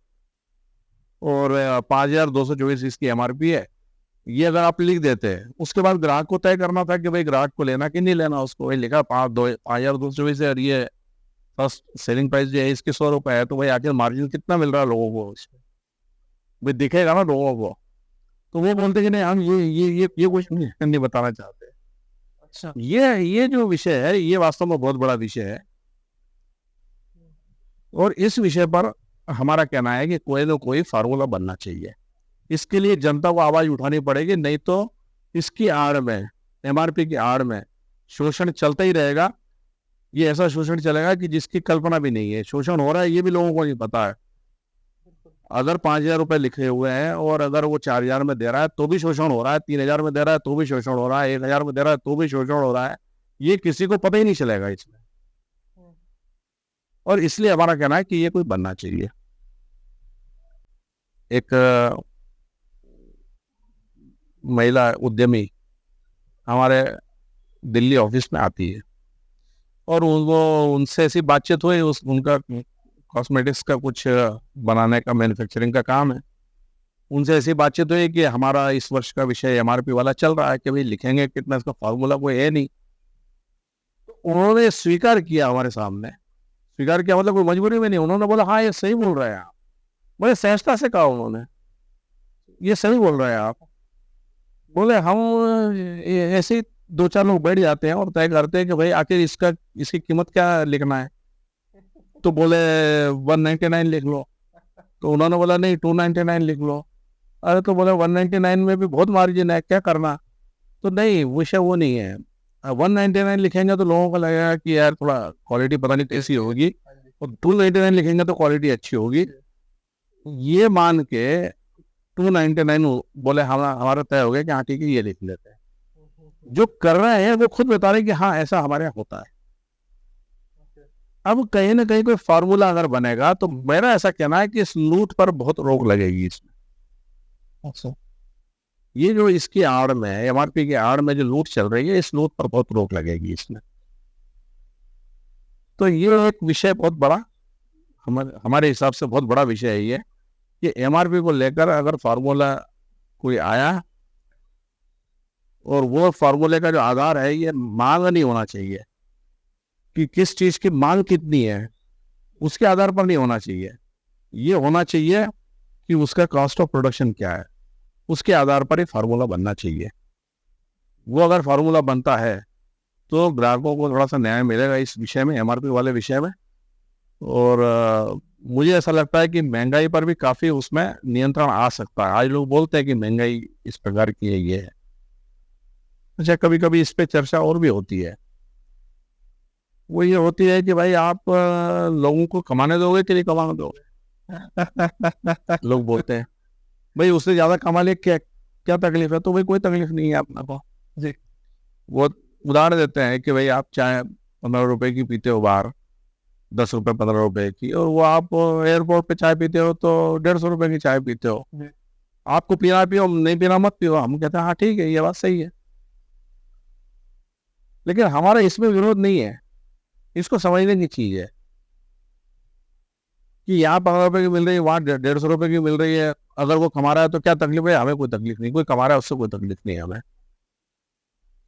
और 5,224 इसकी MRP है, ये अगर आप लिख देते हैं, उसके बाद ग्राहक को तय करना था कि भाई ग्राहक को लेना कि नहीं लेना। उसको भाई लिखा 5,224 है और ये फर्स्ट सेलिंग प्राइस जो है इसके 100 रुपए है, तो भाई आखिर मार्जिन कितना मिल रहा है लोगों को इसमें, भाई दिखेगा ना लोगों को। तो वो बोलते कि नहीं हम ये कुछ नहीं बताना चाहते। अच्छा। ये जो विषय है ये वास्तव में बहुत बड़ा विषय है, और इस विषय पर हमारा कहना है कि कोई ना कोई फार्मूला बनना चाहिए। इसके लिए जनता को आवाज उठानी पड़ेगी, नहीं तो इसकी आड़ में, MRP की आड़ में शोषण चलता ही रहेगा। ये ऐसा शोषण चलेगा कि जिसकी कल्पना भी नहीं है। शोषण हो रहा है ये भी लोगों को नहीं पता है। अगर 5,000 रुपए लिखे हुए हैं और अगर वो 4,000 में दे रहा है तो भी शोषण हो रहा है, 3,000 में दे रहा है तो भी शोषण हो रहा है, 1,000 में दे रहा है तो भी शोषण हो रहा है। ये किसी को पता ही नहीं चलेगा इसमें। और इसलिए हमारा कहना है कि ये कोई बनना चाहिए। एक महिला उद्यमी हमारे दिल्ली ऑफिस में आती है और वो उनसे ऐसी बातचीत हुई, उनका कॉस्मेटिक्स का कुछ बनाने का, मैन्युफैक्चरिंग का काम है। उनसे ऐसी बातचीत हुई कि हमारा इस वर्ष का विषय MRP वाला चल रहा है कि भाई लिखेंगे कितना, इसका फार्मूला कोई है नहीं। तो उन्होंने स्वीकार किया हमारे सामने, स्वीकार किया मतलब कोई मजबूरी में नहीं। उन्होंने बोला हाँ ये सही बोल रहे हैं आप। बड़े सहजता से कहा उन्होंने, ये सही बोल रहे हैं आप। बोले हम ऐसे ही 2-4 लोग बैठ जाते हैं और तय करते हैं कि भाई आखिर इसकी कीमत क्या लिखना है। तो बोले 199 लिख लो। तो उन्होंने बोला नहीं 299 लिख लो। अरे तो बोले 199 में भी बहुत मार्जिन है, क्या करना। तो नहीं विषय वो नहीं है। 199 लिखेंगे तो लोगों को लगेगा कि यार थोड़ा क्वालिटी पता नहीं कैसी होगी, और 299 लिखेंगे तो क्वालिटी अच्छी होगी। ये मान के 299 बोले हमारा तय हो गया कि हाँ ठीक है ये लिख लेते हैं। जो कर रहे हैं वो खुद बता रहे हैं कि हाँ ऐसा हमारे यहाँ होता है। अब कहीं ना कहीं कोई फार्मूला अगर बनेगा तो मेरा ऐसा कहना है कि इस लूट पर बहुत रोक लगेगी इसमें। अच्छा। ये जो इसकी आड़ में, MRP की आड़ में जो लूट चल रही है, इस लूट पर बहुत रोक लगेगी इसमें। तो ये एक विषय बहुत बड़ा, हमारे हिसाब से बहुत बड़ा विषय है ये, कि MRP को लेकर अगर फार्मूला कोई आया और वो फार्मूले का जो आधार है ये मांग नहीं होना चाहिए कि किस चीज की मांग कितनी है, उसके आधार पर नहीं होना चाहिए। ये होना चाहिए कि उसका कॉस्ट ऑफ प्रोडक्शन क्या है, उसके आधार पर ही फार्मूला बनना चाहिए। वो अगर फार्मूला बनता है तो ग्राहकों को थोड़ा सा न्याय मिलेगा इस विषय में, MRP वाले विषय में। और मुझे ऐसा लगता है कि महंगाई पर भी काफी उसमें नियंत्रण आ सकता है। आज लोग बोलते हैं कि महंगाई इस प्रकार की है, ये है। अच्छा, कभी कभी इस पे चर्चा और भी होती है। वो ये होती है कि भाई आप लोगों को कमाने दोगे कि नहीं कमाने दोगे। लोग बोलते हैं भाई उससे ज्यादा कमा ले, क्या तकलीफ है। तो भाई कोई तकलीफ नहीं है अपना को जी। वो उदाहरण देते हैं कि भाई आप चाय 15 रुपए की पीते हो बाहर, 10 रुपए 15 रुपए की, और वो आप एयरपोर्ट पे चाय पीते हो तो 150 रुपए की चाय पीते हो। आपको पीना पियो, नहीं पीना मत पियो। हम कहते हैं हाँ ठीक है, ये बात सही है। लेकिन हमारा इसमें विरोध नहीं है, इसको समझने की चीज है कि यहाँ 15 रुपए की मिल रही है, वहां 150 रुपए की मिल रही है। अगर वो कमा रहा है तो क्या तकलीफ है, हमें कोई तकलीफ नहीं। कोई कमा रहा है उससे कोई तकलीफ नहीं है हमें।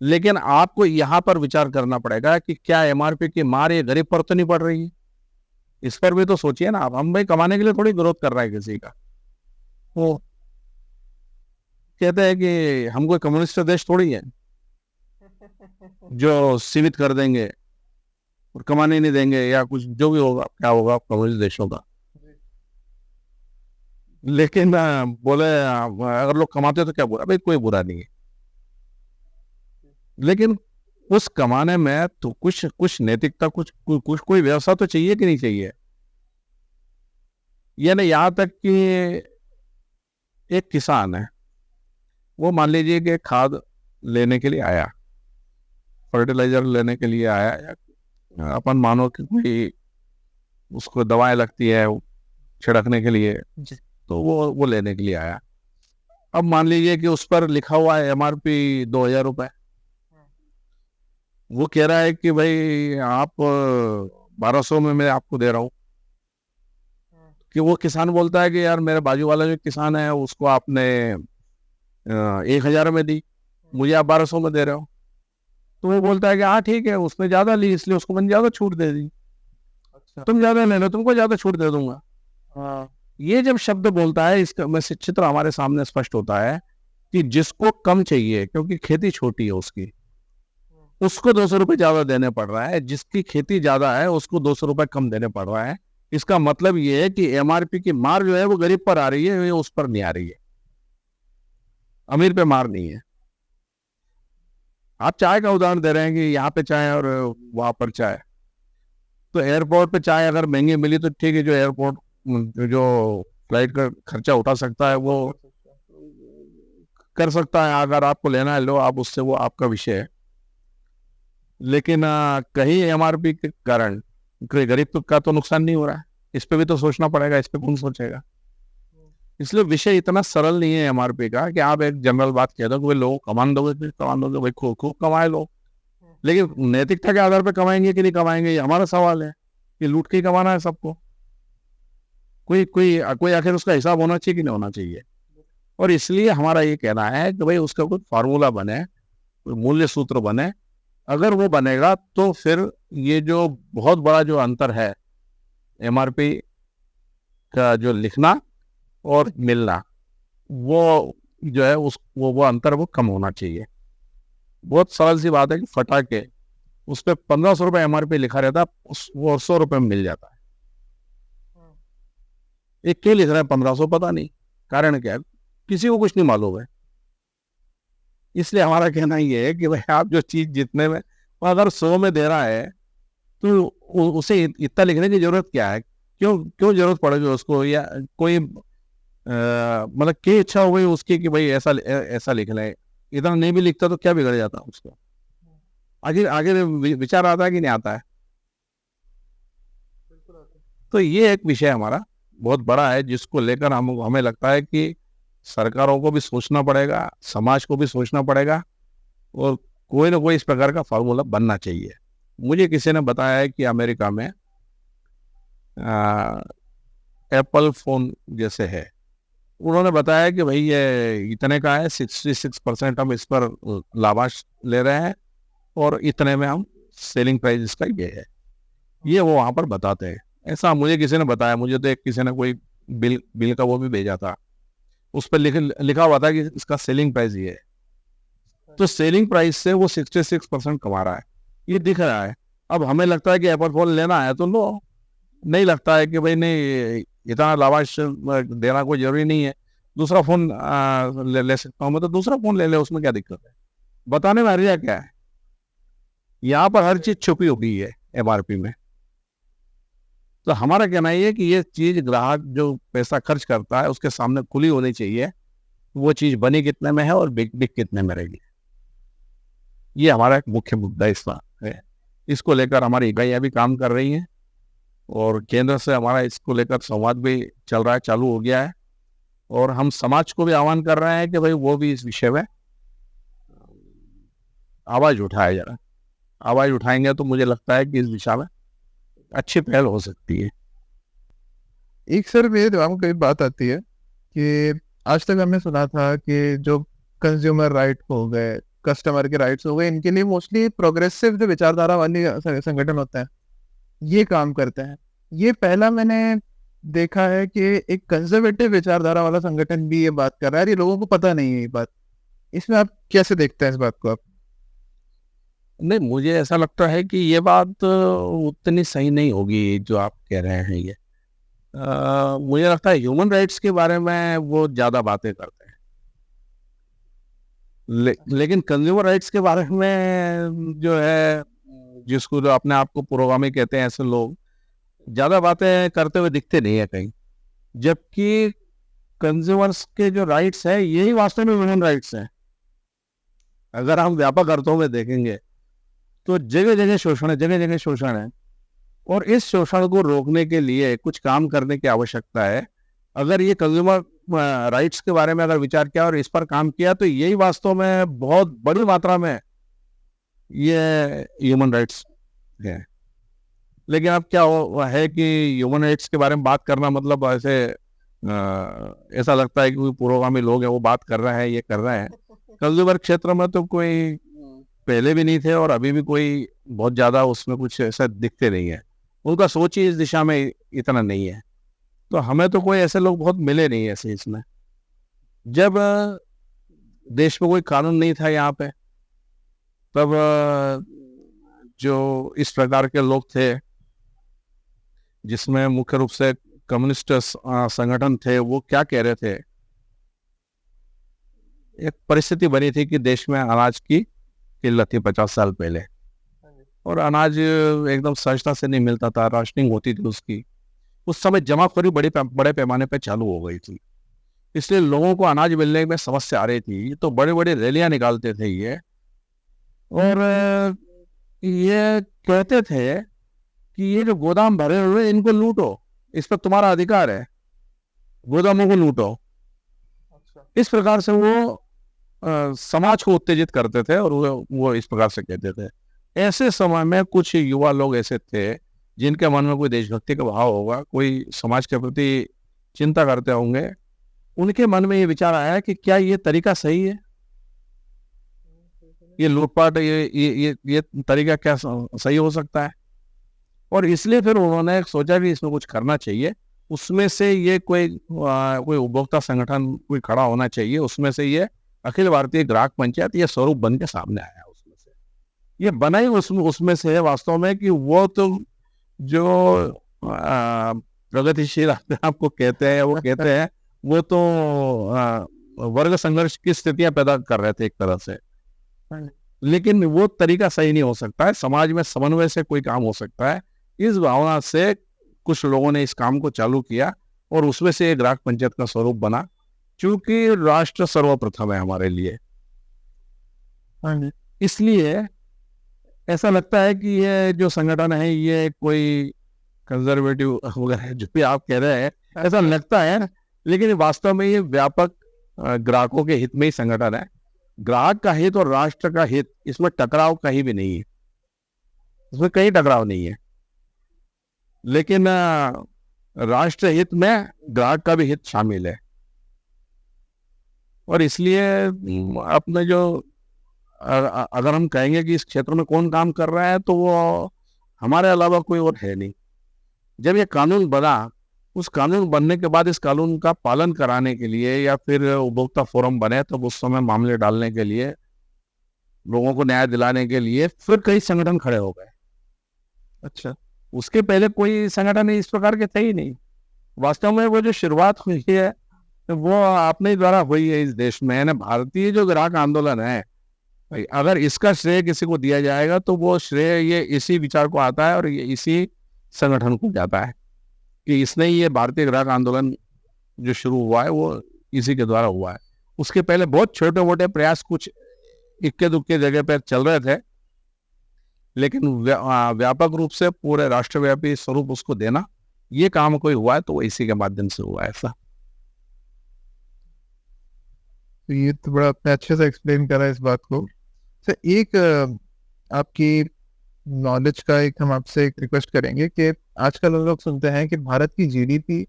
लेकिन आपको यहाँ पर विचार करना पड़ेगा कि क्या MRP की मार ये गरीब पर तो नहीं पड़ रही है। इस पर भी तो सोचिए ना आप। हम भाई कमाने के लिए थोड़ी विरोध कर रहा है किसी का। वो कहते हैं कि हम कोई कम्युनिस्ट देश थोड़ी है जो सीमित कर देंगे और कमाने नहीं देंगे, या कुछ जो भी होगा क्या होगा कम्युनिस्ट देशों का। लेकिन बोले अगर लोग कमाते तो क्या बुरा, भाई कोई बुरा नहीं है, लेकिन उस कमाने में तो कुछ कुछ नैतिकता, कुछ कोई व्यवस्था तो चाहिए कि नहीं चाहिए। यानी यहाँ तक कि एक किसान है, वो मान लीजिए कि खाद लेने के लिए आया, फर्टिलाइजर लेने के लिए आया, या अपन मानो कि कोई उसको दवाएं लगती है छिड़कने के लिए, तो वो लेने के लिए आया। अब मान लीजिए कि उस पर लिखा हुआ है MRP 2000 रुपए, वो कह रहा है कि भाई आप 1200 में मैं आपको दे रहा हूँ। कि वो किसान बोलता है कि यार मेरे बाजू वाला जो किसान है उसको आपने 1000 में दी, मुझे आप 1200 में दे रहे हो। तो वो बोलता है कि हाँ ठीक है, उसने ज्यादा ली इसलिए उसको मैंने ज्यादा छूट दे दी, अच्छा। तुम ज्यादा ले लो, तुमको ज्यादा छूट दे दूंगा। हाँ। ये जब शब्द बोलता है, इसका में से चित्र हमारे सामने स्पष्ट होता है कि जिसको कम चाहिए क्योंकि खेती छोटी है उसकी, उसको 200 रुपये ज्यादा देने पड़ रहा है, जिसकी खेती ज्यादा है उसको 200 रुपये कम देने पड़ रहा है। इसका मतलब ये है कि MRP की मार जो है वो गरीब पर आ रही है, ये उस पर नहीं आ रही है, अमीर पे मार नहीं है। आप चाय का उदाहरण दे रहे हैं कि यहाँ पे चाय और वहां पर चाय, तो एयरपोर्ट पे चाय अगर महंगी मिली तो ठीक है, जो एयरपोर्ट जो फ्लाइट का खर्चा उठा सकता है वो कर सकता है, अगर आपको लेना है लो आप उससे, वो आपका विषय है। लेकिन कहीं MRP के कारण कोई गरीब का तो नुकसान नहीं हो रहा है, इस पे भी तो सोचना पड़ेगा, इस पे कौन सोचेगा। इसलिए विषय इतना सरल नहीं है MRP का कि आप एक जनरल बात कह दो कि भाई लोग कमान दोगे, फिर कमान दोगे, भाई खूब खूब कमाए लोग, लेकिन नैतिकता के आधार पर कमाएंगे कि नहीं कमाएंगे, ये हमारा सवाल है। कि लूट के ही कमाना है सबको, कोई कोई कोई आखिर उसका हिसाब होना चाहिए कि नहीं होना चाहिए। और इसलिए हमारा ये कहना है कि भाई उसका कोई फार्मूला बने, कोई मूल्य सूत्र बने। अगर वो बनेगा तो फिर ये जो बहुत बड़ा जो अंतर है MRP का जो लिखना और मिलना, वो जो है उस वो अंतर वो कम होना चाहिए। बहुत सरल सी बात है कि फटा के उस पर 1500 रुपये MRP लिखा रहता है, वो 100 रुपये में मिल जाता है। एक क्यों लिख रहा है 1500, पता नहीं कारण क्या है, किसी को कुछ नहीं मालूम है। इसलिए हमारा कहना ये है कि भाई आप जो चीज जितने में, अगर 100 में दे रहा है तो उसे इतना लिखने की जरूरत क्या है, क्यों क्यों जरूरत पड़ेगी उसको, या कोई मतलब क्या इच्छा हो गई उसकी कि भाई ऐसा लिख ले। इतना नहीं भी लिखता तो क्या बिगड़ जाता उसको, आगे आगे विचार आता है कि नहीं आता है। तो ये एक विषय हमारा बहुत बड़ा है, जिसको लेकर हमें लगता है कि सरकारों को भी सोचना पड़ेगा, समाज को भी सोचना पड़ेगा, और कोई ना कोई इस प्रकार का फार्मूला बनना चाहिए। मुझे किसी ने बताया है कि अमेरिका में एप्पल फोन जैसे है, उन्होंने बताया कि भाई ये इतने का है, 66% हम इस पर लाभांश ले रहे हैं, और इतने में हम सेलिंग प्राइस इसका ये है, ये वो वहां पर बताते हैं। ऐसा मुझे किसी ने बताया, मुझे तो एक किसी ने कोई बिल का वो भी भेजा था, उस पर लिखा हुआ था कि इसका सेलिंग प्राइस ये है। तो सेलिंग प्राइस से वो 66% कमा रहा है, ये दिख रहा है। अब हमें लगता है कि एप्पल फोन लेना है तो लो, नहीं लगता है कि भाई नहीं इतना लाभांश देना कोई जरूरी नहीं है, दूसरा फोन ले सकता हूँ मैं, तो दूसरा फोन ले ले, उसमें क्या दिक्कत है। बताने में हर्जा क्या है, यहाँ पर हर चीज छुपी हुई है MRP में। तो हमारा कहना ये है कि ये चीज ग्राहक जो पैसा खर्च करता है उसके सामने खुली होनी चाहिए, वो चीज बनी कितने में है और बिक कितने में रहेगी। ये हमारा एक मुख्य मुद्दा इसका है। इसको लेकर हमारी इकाइयां भी काम कर रही हैं, और केंद्र से हमारा इसको लेकर संवाद भी चल रहा है, चालू हो गया है। और हम समाज को भी आह्वान कर रहे हैं कि भाई वो भी इस विषय में आवाज उठाए, जरा आवाज उठाएंगे तो मुझे लगता है कि इस दिशा में अच्छी पहल हो सकती है। एक सर मेरे दिमाग में कई बात आती है कि आज तक हमने सुना था कि जो कंज्यूमर राइट हो गए, कस्टमर के राइट्स हो गए, इनके लिए मोस्टली प्रोग्रेसिव जो विचारधारा वाली संगठन होते हैं ये काम करते हैं। ये पहला मैंने देखा है कि एक कंजर्वेटिव विचारधारा वाला संगठन भी ये बात कर रहा है, ये लोगों को पता नहीं है ये बात। इसमें आप कैसे देखते हैं इस बात को आप? नहीं, मुझे ऐसा लगता है कि ये बात उतनी सही नहीं होगी जो आप कह रहे हैं। ये मुझे लगता है ह्यूमन राइट्स के बारे में वो ज्यादा बातें करते हैं। लेकिन कंज्यूमर राइट्स के बारे में जो है, जिसको जो अपने आप को पुरोगामी कहते हैं, ऐसे लोग ज्यादा बातें करते हुए दिखते नहीं है कहीं। जबकि कंज्यूमर्स के जो राइट्स है यही वास्तव में ह्यूमन राइट्स हैं। अगर हम व्यापक अर्थों में देखेंगे तो जगह जगह शोषण है, जगह जगह शोषण है, और इस शोषण को रोकने के लिए कुछ काम करने की आवश्यकता है। अगर ये कंज्यूमर राइट्स के बारे में अगर विचार किया और इस पर काम किया तो यही वास्तव में बहुत बड़ी मात्रा में ये ह्यूमन राइट्स है। लेकिन अब क्या है कि ह्यूमन राइट्स के बारे में बात करना मतलब ऐसा लगता है कि कोई पुरोगामी लोग हैं वो बात कर रहे हैं, ये कर रहे हैं। कंज्यूमर क्षेत्र में तो कोई पहले भी नहीं थे और अभी भी कोई बहुत ज्यादा उसमें कुछ ऐसा दिखते नहीं है। उनका सोच ही इस दिशा में इतना नहीं है। तो हमें तो कोई ऐसे लोग बहुत मिले नहीं ऐसे इसमें। जब देश में कोई कानून नहीं था यहाँ पे, तब जो इस प्रकार के लोग थे, जिसमें मुख्य रूप से कम्युनिस्ट संगठन थे, वो क्या कह रहे थे, एक परिस्थिति बनी थी कि देश में अनाज की किल्लत थी 50 साल पहले, और अनाज एकदम सहजता से नहीं मिलता था, राशनिंग होती थी उसकी। उस समय जमाखोरी बड़े पैमाने पर चालू हो गई थी, इसलिए लोगों को अनाज मिलने में समस्या आ रही थी। तो बड़े बड़े रैलियां निकालते थे ये, और ये कहते थे कि ये जो गोदाम भरे हुए इनको लूटो, इस पर तुम्हारा अधिकार है, गोदामों को लूटो। इस प्रकार से वो समाज को उत्तेजित करते थे और वो इस प्रकार से कहते थे। ऐसे समय में कुछ युवा लोग ऐसे थे जिनके मन में कोई देशभक्ति का भाव होगा, कोई समाज के प्रति चिंता करते होंगे। उनके मन में ये विचार आया कि क्या ये तरीका सही है, ये लूटपाट, ये तरीका क्या सही हो सकता है। और इसलिए फिर उन्होंने सोचा कि इसमें कुछ करना चाहिए। उसमें से ये कोई उपभोक्ता संगठन कोई खड़ा होना चाहिए। उसमें से ये अखिल भारतीय ग्राहक पंचायत ये स्वरूप बन के सामने आया। उसमें से ये बना ही उसमें से है वास्तव में कि वो तो जो प्रगतिशील आपको कहते हैं, वो कहते हैं वो तो वर्ग संघर्ष की स्थितियां पैदा कर रहे थे एक तरह से। लेकिन वो तरीका सही नहीं हो सकता है। समाज में समन्वय से कोई काम हो सकता है। इस भावना से कुछ लोगों ने इस काम को चालू किया और उसमें से एक ग्राहक पंचायत का स्वरूप बना, क्योंकि राष्ट्र सर्वप्रथम है हमारे लिए। इसलिए ऐसा लगता है कि ये जो संगठन है ये कोई कंजर्वेटिव वगैरह जो भी आप कह रहे हैं, ऐसा लगता है, लेकिन वास्तव में ये व्यापक ग्राहकों के हित में ही संगठन है। ग्राहक का हित और राष्ट्र का हित, इसमें टकराव कहीं भी नहीं है, इसमें कहीं टकराव नहीं है। लेकिन राष्ट्र हित में ग्राहक का भी हित शामिल है। और इसलिए अपने जो अगर हम कहेंगे कि इस क्षेत्र में कौन काम कर रहा है, तो वो हमारे अलावा कोई और है नहीं। जब ये कानून बना, उस कानून बनने के बाद इस कानून का पालन कराने के लिए या फिर उपभोक्ता फोरम बने, तो उस समय मामले डालने के लिए, लोगों को न्याय दिलाने के लिए फिर कई संगठन खड़े हो गए। अच्छा, उसके पहले कोई संगठन इस प्रकार के थे ही नहीं। वास्तव में वो जो शुरुआत हुई है वो अपने द्वारा हुई है इस देश में। यानी भारतीय जो ग्राहक आंदोलन है, अगर इसका श्रेय किसी को दिया जाएगा तो वो श्रेय ये इसी विचार को आता है और ये इसी संगठन को जाता है कि इसने ये भारतीय ग्राहक आंदोलन जो शुरू हुआ है वो इसी के द्वारा हुआ है। उसके पहले बहुत छोटे मोटे प्रयास कुछ इक्के दुक्के जगह पर चल रहे थे, लेकिन व्यापक रूप से पूरे राष्ट्रव्यापी स्वरूप उसको देना, ये काम कोई हुआ है तो वो इसी के माध्यम से हुआ है। ऐसा तो ये तो बड़ा आपने अच्छे से एक्सप्लेन करा इस बात को। सर, एक आपकी नॉलेज का एक हम आपसे एक रिक्वेस्ट करेंगे कि आजकल हम लोग सुनते हैं कि भारत की जीडीपी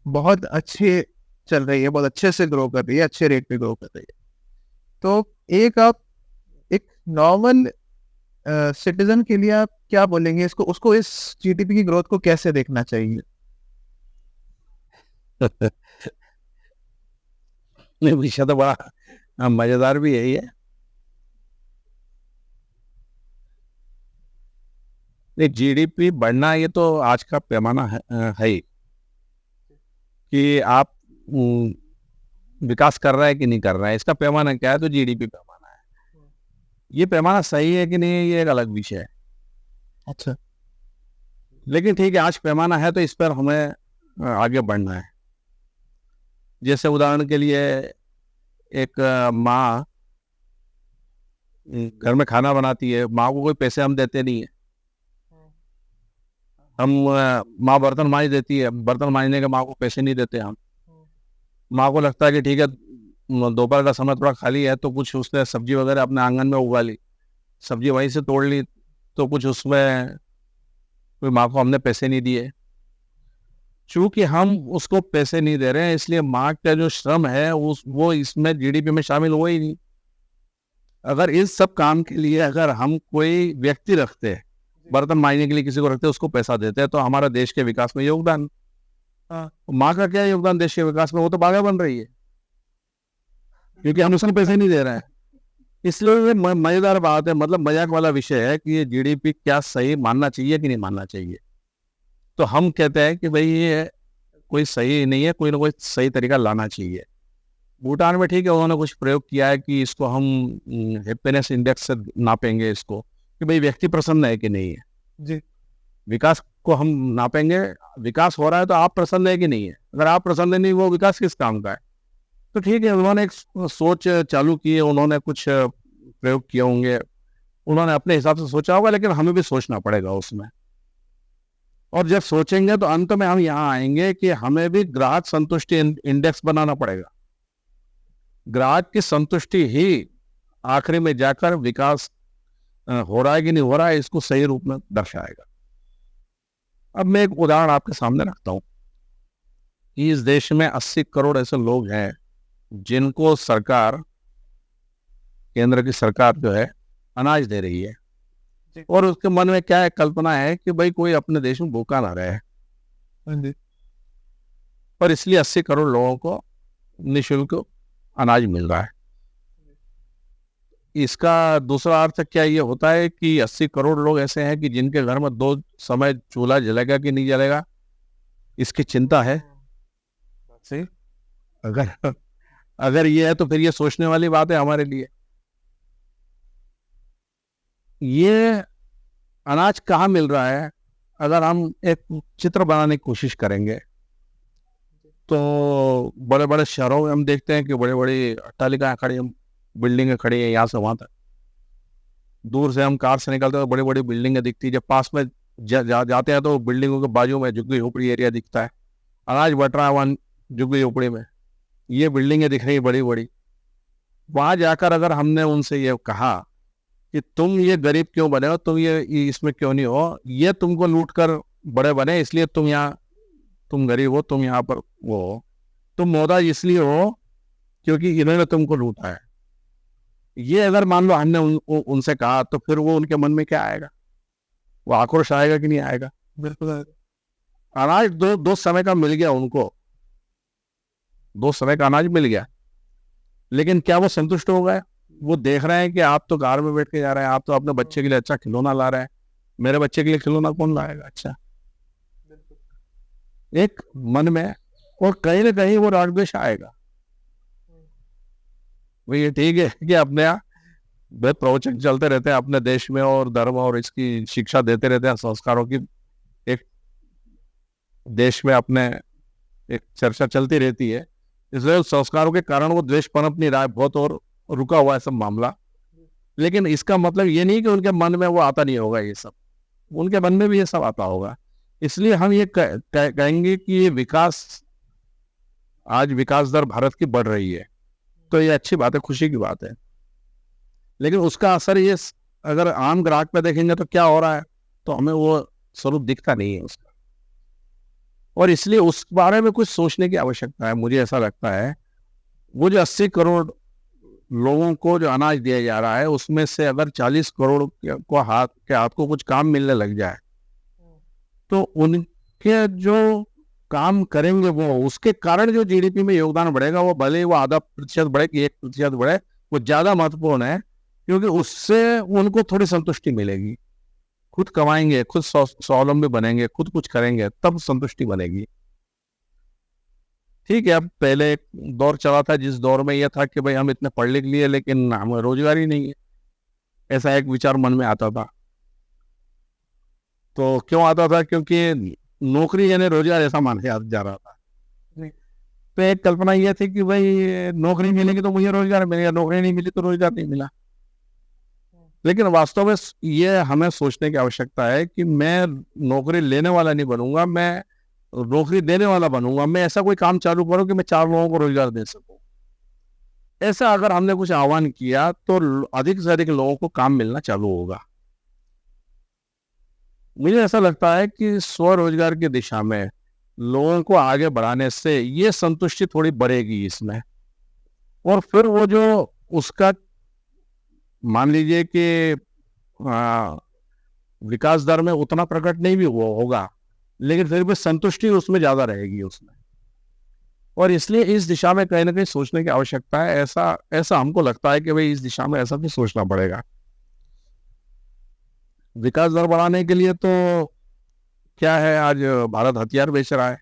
बहुत अच्छे चल रही है, बहुत अच्छे से ग्रो कर रही है, अच्छे रेट पे ग्रो कर रही है। तो आप एक नॉर्मल सिटीजन के लिए आप क्या बोलेंगे इसको, उसको इस जीडीपी की ग्रोथ को कैसे देखना चाहिए? नहीं, विषय तो बड़ा मजेदार भी यही है। जीडीपी बढ़ना ये तो आज का पैमाना है ही। कि आप विकास कर रहा है कि नहीं कर रहा है। इसका पैमाना क्या है? तो जीडीपी पैमाना है। ये पैमाना सही है कि नहीं है, ये एक अलग विषय है। अच्छा। लेकिन ठीक है, आज पैमाना है तो इस पर हमें आगे बढ़ना है। जैसे उदाहरण के लिए एक माँ घर में खाना बनाती है, माँ को कोई पैसे हम देते नहीं है। हम माँ बर्तन मांज देती है, बर्तन मांजने के माँ को पैसे नहीं देते हम। माँ को लगता है कि ठीक है दोपहर का समय थोड़ा खाली है, तो कुछ उसने सब्जी वगैरह अपने आंगन में उगा ली, सब्जी वहीं से तोड़ ली, तो कुछ उसमें कोई माँ को हमने पैसे नहीं दिए। चूंकि हम उसको पैसे नहीं दे रहे हैं, इसलिए माँ का जो श्रम है वो इसमें जीडीपी में शामिल हो ही नहीं। अगर इस सब काम के लिए अगर हम कोई व्यक्ति रखते हैं, बर्तन मांजने के लिए किसी को रखते हैं, उसको पैसा देते हैं, तो हमारा देश के विकास में योगदान। माँ का क्या योगदान देश के विकास में? वो तो बागा बन रही है, क्योंकि हम उसको पैसे नहीं दे रहे हैं। इसलिए मजेदार बात है, मतलब मजाक वाला विषय है कि ये जीडीपी क्या सही मानना चाहिए कि नहीं मानना चाहिए। तो हम कहते हैं कि भाई ये कोई सही नहीं है, कोई ना कोई सही तरीका लाना चाहिए। भूटान में ठीक है, उन्होंने कुछ प्रयोग किया है कि इसको हम हैप्पीनेस इंडेक्स से नापेंगे इसको, कि भाई व्यक्ति प्रसन्न है कि नहीं है जी। विकास को हम नापेंगे, विकास हो रहा है तो आप प्रसन्न है कि नहीं है। अगर आप प्रसन्न नहीं, वो विकास किस काम का है? तो ठीक है, उन्होंने एक सोच चालू की है, उन्होंने कुछ प्रयोग किए होंगे, उन्होंने अपने हिसाब से सोचा होगा, लेकिन हमें भी सोचना पड़ेगा उसमें। और जब सोचेंगे तो अंत में हम यहाँ आएंगे कि हमें भी ग्राहक संतुष्टि इंडेक्स बनाना पड़ेगा। ग्राहक की संतुष्टि ही आखिरी में जाकर विकास हो रहा है कि नहीं हो रहा है, इसको सही रूप में दर्शाएगा। अब मैं एक उदाहरण आपके सामने रखता हूं कि इस देश में 80 करोड़ ऐसे लोग हैं जिनको सरकार, केंद्र की सरकार जो है अनाज दे रही है, और उसके मन में क्या है, कल्पना है कि भाई कोई अपने देश में भूखा ना रहे, और इसलिए 80 करोड़ लोगों को निःशुल्क अनाज मिल रहा है। इसका दूसरा अर्थ क्या ये होता है कि 80 करोड़ लोग ऐसे हैं कि जिनके घर में 2 समय चूल्हा जलेगा कि नहीं जलेगा, इसकी चिंता है। सही, अगर ये है तो फिर ये सोचने वाली बात है हमारे लिए। ये अनाज कहाँ मिल रहा है? अगर हम एक चित्र बनाने की कोशिश करेंगे तो बड़े बड़े शहरों में हम देखते हैं कि बड़े बड़ी अट्टालिकाएं खड़ी हैं, बिल्डिंगें खड़ी हैं, यहाँ से वहां तक। दूर से हम कार से निकलते हैं तो बड़ी बड़ी बिल्डिंगें दिखती है, जब पास में जाते हैं तो बिल्डिंगों के बाजू में झुग्गी झोपड़ी एरिया दिखता है, अनाज बट रहा है वहां झुग्गी झोपड़ी में, ये बिल्डिंगें दिख रही है बड़ी बड़ी। वहां जाकर अगर हमने उनसे ये कहा कि तुम ये गरीब क्यों बने हो, तुम ये इसमें क्यों नहीं हो, ये तुमको लूट कर बड़े बने इसलिए तुम यहाँ, तुम गरीब हो, तुम यहाँ पर वो हो, तुम मोहताज इसलिए हो क्योंकि इन्होंने तुमको लूटा है, ये अगर मान लो हमने उनसे कहा, तो फिर वो उनके मन में क्या आएगा? वो आक्रोश आएगा कि नहीं आएगा? बिल्कुल आएगा। अनाज दो समय का मिल गया उनको, 2 समय का अनाज मिल गया, लेकिन क्या वो संतुष्ट हो गए? वो देख रहे हैं कि आप तो कार में बैठ के जा रहे हैं, आप तो अपने बच्चे के लिए अच्छा खिलौना ला रहे हैं, मेरे बच्चे के लिए खिलौना कौन लाएगा? अच्छा, एक मन में, और कहीं ना कहीं वो राग द्वेष आएगा। ये ठीक है कि अपने यहाँ प्रवचन चलते रहते हैं अपने देश में, और धर्म और इसकी शिक्षा देते रहते हैं, संस्कारों की एक देश में अपने एक चर्चा चलती रहती है, इसलिए संस्कारों के कारण वो द्वेष पनप नहीं रहा है बहुत, और रुका हुआ है सब मामला। लेकिन इसका मतलब ये नहीं कि उनके मन में वो आता नहीं होगा, ये सब उनके मन में भी ये सब आता होगा। इसलिए हम ये कहेंगे कि ये विकास, आज विकास दर भारत की बढ़ रही है, तो ये अच्छी बात है, खुशी की बात है। लेकिन उसका असर ये अगर आम ग्राहक पे देखेंगे तो क्या हो रहा है, तो हमें वो स्वरूप दिखता नहीं है उसका, और इसलिए उस बारे में कुछ सोचने की आवश्यकता है। मुझे ऐसा लगता है वो जो 80 करोड़ लोगों को जो अनाज दिया जा रहा है, उसमें से अगर 40 करोड़ को हाथ को कुछ काम मिलने लग जाए, तो उनके जो काम करेंगे वो, उसके कारण जो जीडीपी में योगदान बढ़ेगा, वो भले वो 0.5% बढ़े कि 1% बढ़े, वो ज्यादा महत्वपूर्ण है, क्योंकि उससे उनको थोड़ी संतुष्टि मिलेगी। खुद कमाएंगे, खुद स्वावलंबी बनेंगे, खुद कुछ करेंगे, तब संतुष्टि बनेगी। ठीक है, अब पहले एक दौर चला था जिस दौर में यह था कि भाई हम इतने पढ़ लिख लिए लेकिन हमें रोजगार ही नहीं है, ऐसा एक विचार मन में आता था। तो क्यों आता था? क्योंकि नौकरी यानी रोजगार ऐसा मान के जा रहा था। तो एक कल्पना यह थी कि भाई नौकरी मिलेगी तो मुझे रोजगार मिलेगा, नौकरी नहीं मिली तो रोजगार नहीं मिला। लेकिन वास्तव में ये हमें सोचने की आवश्यकता है कि मैं नौकरी लेने वाला नहीं बनूंगा, मैं नौकरी देने वाला बनूंगा। मैं ऐसा कोई काम चालू करूं कि मैं 4 लोगों को रोजगार दे सकूं। ऐसा अगर हमने कुछ आह्वान किया तो अधिक से अधिक लोगों को काम मिलना चालू होगा। मुझे ऐसा लगता है कि स्वरोजगार की दिशा में लोगों को आगे बढ़ाने से ये संतुष्टि थोड़ी बढ़ेगी इसमें, और फिर वो जो उसका मान लीजिए कि विकास दर में उतना प्रकट नहीं भी होगा, लेकिन फिर भी संतुष्टि उसमें ज्यादा रहेगी उसमें। और इसलिए इस दिशा में कहीं ना कहीं सोचने की आवश्यकता है। ऐसा ऐसा हमको लगता है कि भाई इस दिशा में ऐसा भी सोचना पड़ेगा। विकास दर बढ़ाने के लिए तो क्या है, आज भारत हथियार बेच रहा है।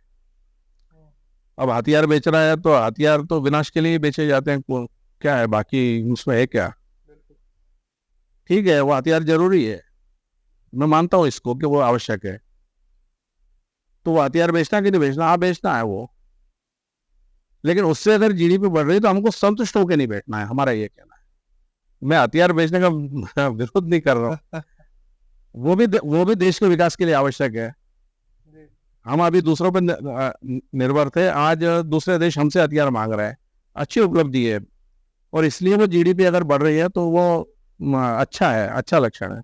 अब हथियार बेच रहा है तो हथियार तो विनाश के लिए बेचे जाते हैं, क्या है बाकी उसमें है क्या? ठीक है, वो हथियार जरूरी है, मैं मानता हूं इसको कि वो आवश्यक है। तो वो हथियार बेचना कि नहीं बेचना? हाँ, बेचना है वो, लेकिन उससे अगर जीडीपी बढ़ रही है तो हमको संतुष्ट होकर नहीं बैठना है, हमारा ये कहना है। मैं हथियार बेचने का विरोध नहीं कर रहा हूँ, वो भी देश के विकास के लिए आवश्यक है। हम अभी दूसरों पर निर्भर थे, आज दूसरे देश हमसे हथियार मांग रहे हैं, अच्छी उपलब्धि है। और इसलिए वो जीडीपी अगर बढ़ रही है तो वो अच्छा है, अच्छा लक्षण है।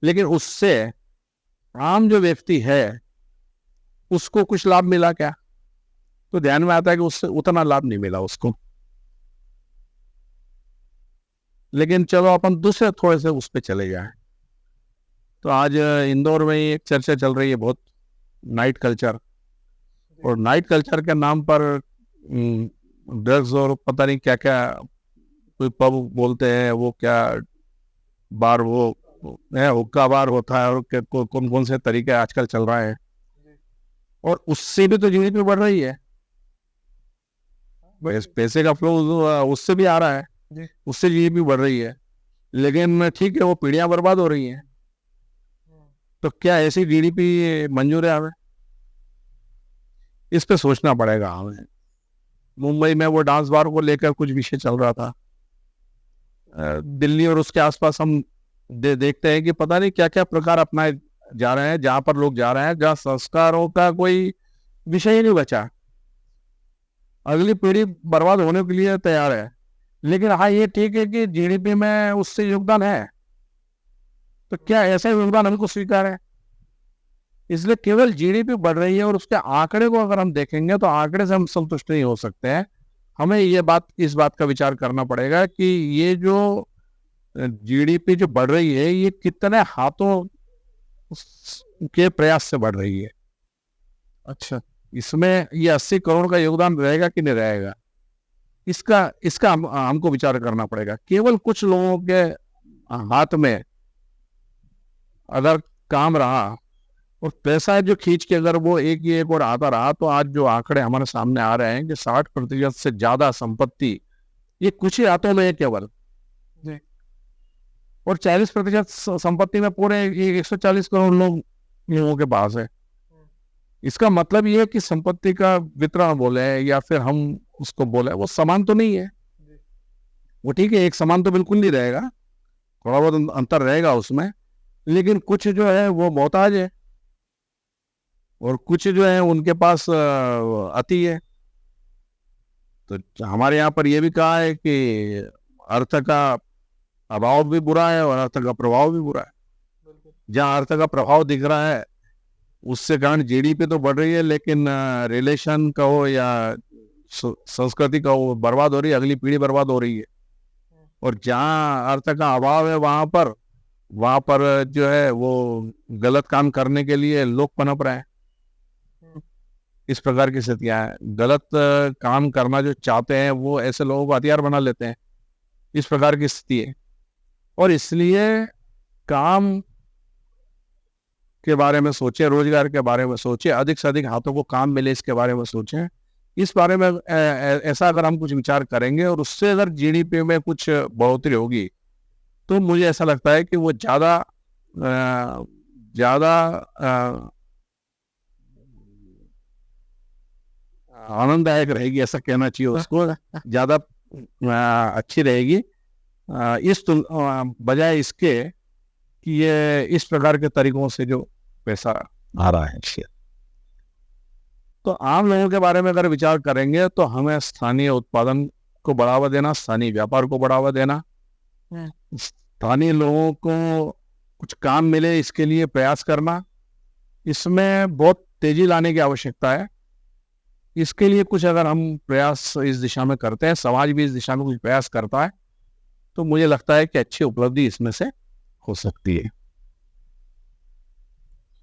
लेकिन उससे आम जो व्यक्ति है उसको कुछ लाभ मिला क्या? तो ध्यान में आता है कि उससे उतना लाभ नहीं मिला उसको। लेकिन चलो अपन दूसरे थोड़े से उस पर चले जाएं। तो आज इंदौर में एक चर्चा चल रही है बहुत, नाइट कल्चर। और नाइट कल्चर के नाम पर ड्रग्स और पता नहीं क्या क्या, कोई पब बोलते हैं, वो क्या बार, वो हुक्का बार होता है, और कौन कौन से तरीके आजकल चल रहे हैं। और उससे भी तो जीडीपी बढ़ रही है, पैसे का फ्लो उससे भी आ रहा है, उससे जीडीपी बढ़ रही है। लेकिन ठीक है, वो पीढ़ियां बर्बाद हो रही हैं। तो क्या ऐसी जीडीपी मंजूर है हमें? इस पे सोचना पड़ेगा हमें। मुंबई में वो डांस बार को लेकर कुछ विषय चल रहा था। दिल्ली और उसके आसपास हम देखते हैं कि पता नहीं क्या क्या प्रकार अपनाए जा रहे हैं, जहां पर लोग जा रहे हैं जहां संस्कारों का कोई विषय ही नहीं बचा। अगली पीढ़ी बर्बाद होने के लिए तैयार है। लेकिन हाँ, ये ठीक है कि जीडीपी में उससे योगदान है, तो क्या ऐसा योगदान हमको स्वीकार है? इसलिए केवल जीडीपी बढ़ रही है और उसके आंकड़े को अगर हम देखेंगे तो आंकड़े से हम संतुष्ट नहीं हो सकते हैं। हमें इस बात का विचार करना पड़ेगा कि ये जो जीडीपी जो बढ़ रही है ये कितने हाथों के प्रयास से बढ़ रही है। अच्छा, इसमें ये 80 करोड़ का योगदान रहेगा कि नहीं रहेगा, इसका हमको विचार करना पड़ेगा। केवल कुछ लोगों के हाथ में अगर काम रहा और पैसा है जो खींच के अगर वो एक और आता रहा, तो आज जो आंकड़े हमारे सामने आ रहे हैं कि 60% से ज्यादा संपत्ति ये कुछ ही हाथों में है केवल, और 40% संपत्ति में पूरे 140 करोड़ लोगों के पास है। इसका मतलब ये है कि संपत्ति का वितरण बोले या फिर हम उसको बोले, वो समान तो नहीं है। वो ठीक है, एक समान तो बिल्कुल नहीं रहेगा, थोड़ा बहुत अंतर रहेगा उसमें, लेकिन कुछ जो है वो मोहताज है और कुछ जो है उनके पास अति है। तो हमारे यहाँ पर यह भी कहा है कि अर्थ का अभाव भी बुरा है और अर्थ का प्रभाव भी बुरा है। जहाँ अर्थ का प्रभाव दिख रहा है उससे कारण जीडीपी तो बढ़ रही है, लेकिन रिलेशन का हो या संस्कृति का हो बर्बाद हो रही है, अगली पीढ़ी बर्बाद हो रही है। और जहाँ अर्थ का अभाव है वहां पर जो है वो गलत काम करने के लिए लोग पनप रहे हैं। इस प्रकार की स्थितियां हैं। गलत काम करना जो चाहते हैं वो ऐसे लोगों को हथियार बना लेते हैं, इस प्रकार की स्थिति है। और इसलिए काम के बारे में सोचें, रोजगार के बारे में सोचें, अधिक से अधिक हाथों को काम मिले इसके बारे में सोचें। इस बारे में ऐसा अगर हम कुछ विचार करेंगे और उससे अगर जीडीपी में कुछ बढ़ोतरी होगी, तो मुझे ऐसा लगता है कि वो ज़्यादा आनंददायक रहेगी, ऐसा कहना चाहिए उसको, ज़्यादा अच्छी रहेगी बजाय इसके कि ये इस प्रकार के तरीकों से जो पैसा आ रहा है शेयर। तो आम लोगों के बारे में अगर विचार करेंगे तो हमें स्थानीय उत्पादन को बढ़ावा देना, स्थानीय व्यापार को बढ़ावा देना, स्थानीय लोगों को कुछ काम मिले इसके लिए प्रयास करना, इसमें बहुत तेजी लाने की आवश्यकता है। इसके लिए कुछ अगर हम प्रयास इस दिशा में करते हैं, समाज भी इस दिशा में कुछ प्रयास करता है, तो मुझे लगता है कि अच्छी उपलब्धि इसमें से हो सकती है।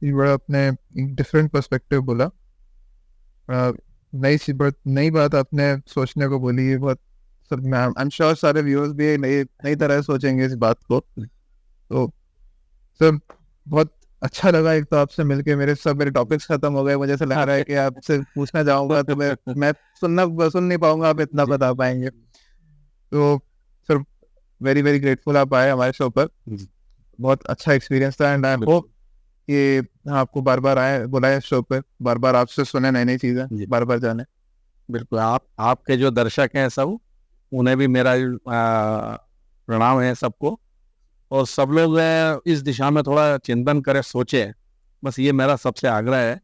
ये बड़ा अपने एक डिफरेंट पर्सपेक्टिव बोला, नई बात आपने सोचने को बोली है। बहुत सब आई एम श्योर सारे व्यूअर्स भी नई तरह सोचेंगे इस बात को। तो सर बहुत अच्छा लगा एक तो आपसे मिलके, मेरे टॉपिक्स खत्म हो गए। मुझे ऐसा लग रहा है कि आपसे पूछना चाहूंगा तो मैं सुन नहीं पाऊंगा, आप इतना बता पाएंगे। तो सर वेरी वेरी ग्रेटफुल आप आए हमारे शो पर, बहुत अच्छा एक्सपीरियंस था एंड आई होप कि आपको बार बार बुलाए शो पर, बार बार आपसे सुने नई चीजें, बार बार जाने। बिल्कुल, आपके जो दर्शक हैं सब, उन्हें भी मेरा प्रणाम है सबको, और सब लोग इस दिशा में थोड़ा चिंतन करें, सोचें, बस ये मेरा सबसे आग्रह है।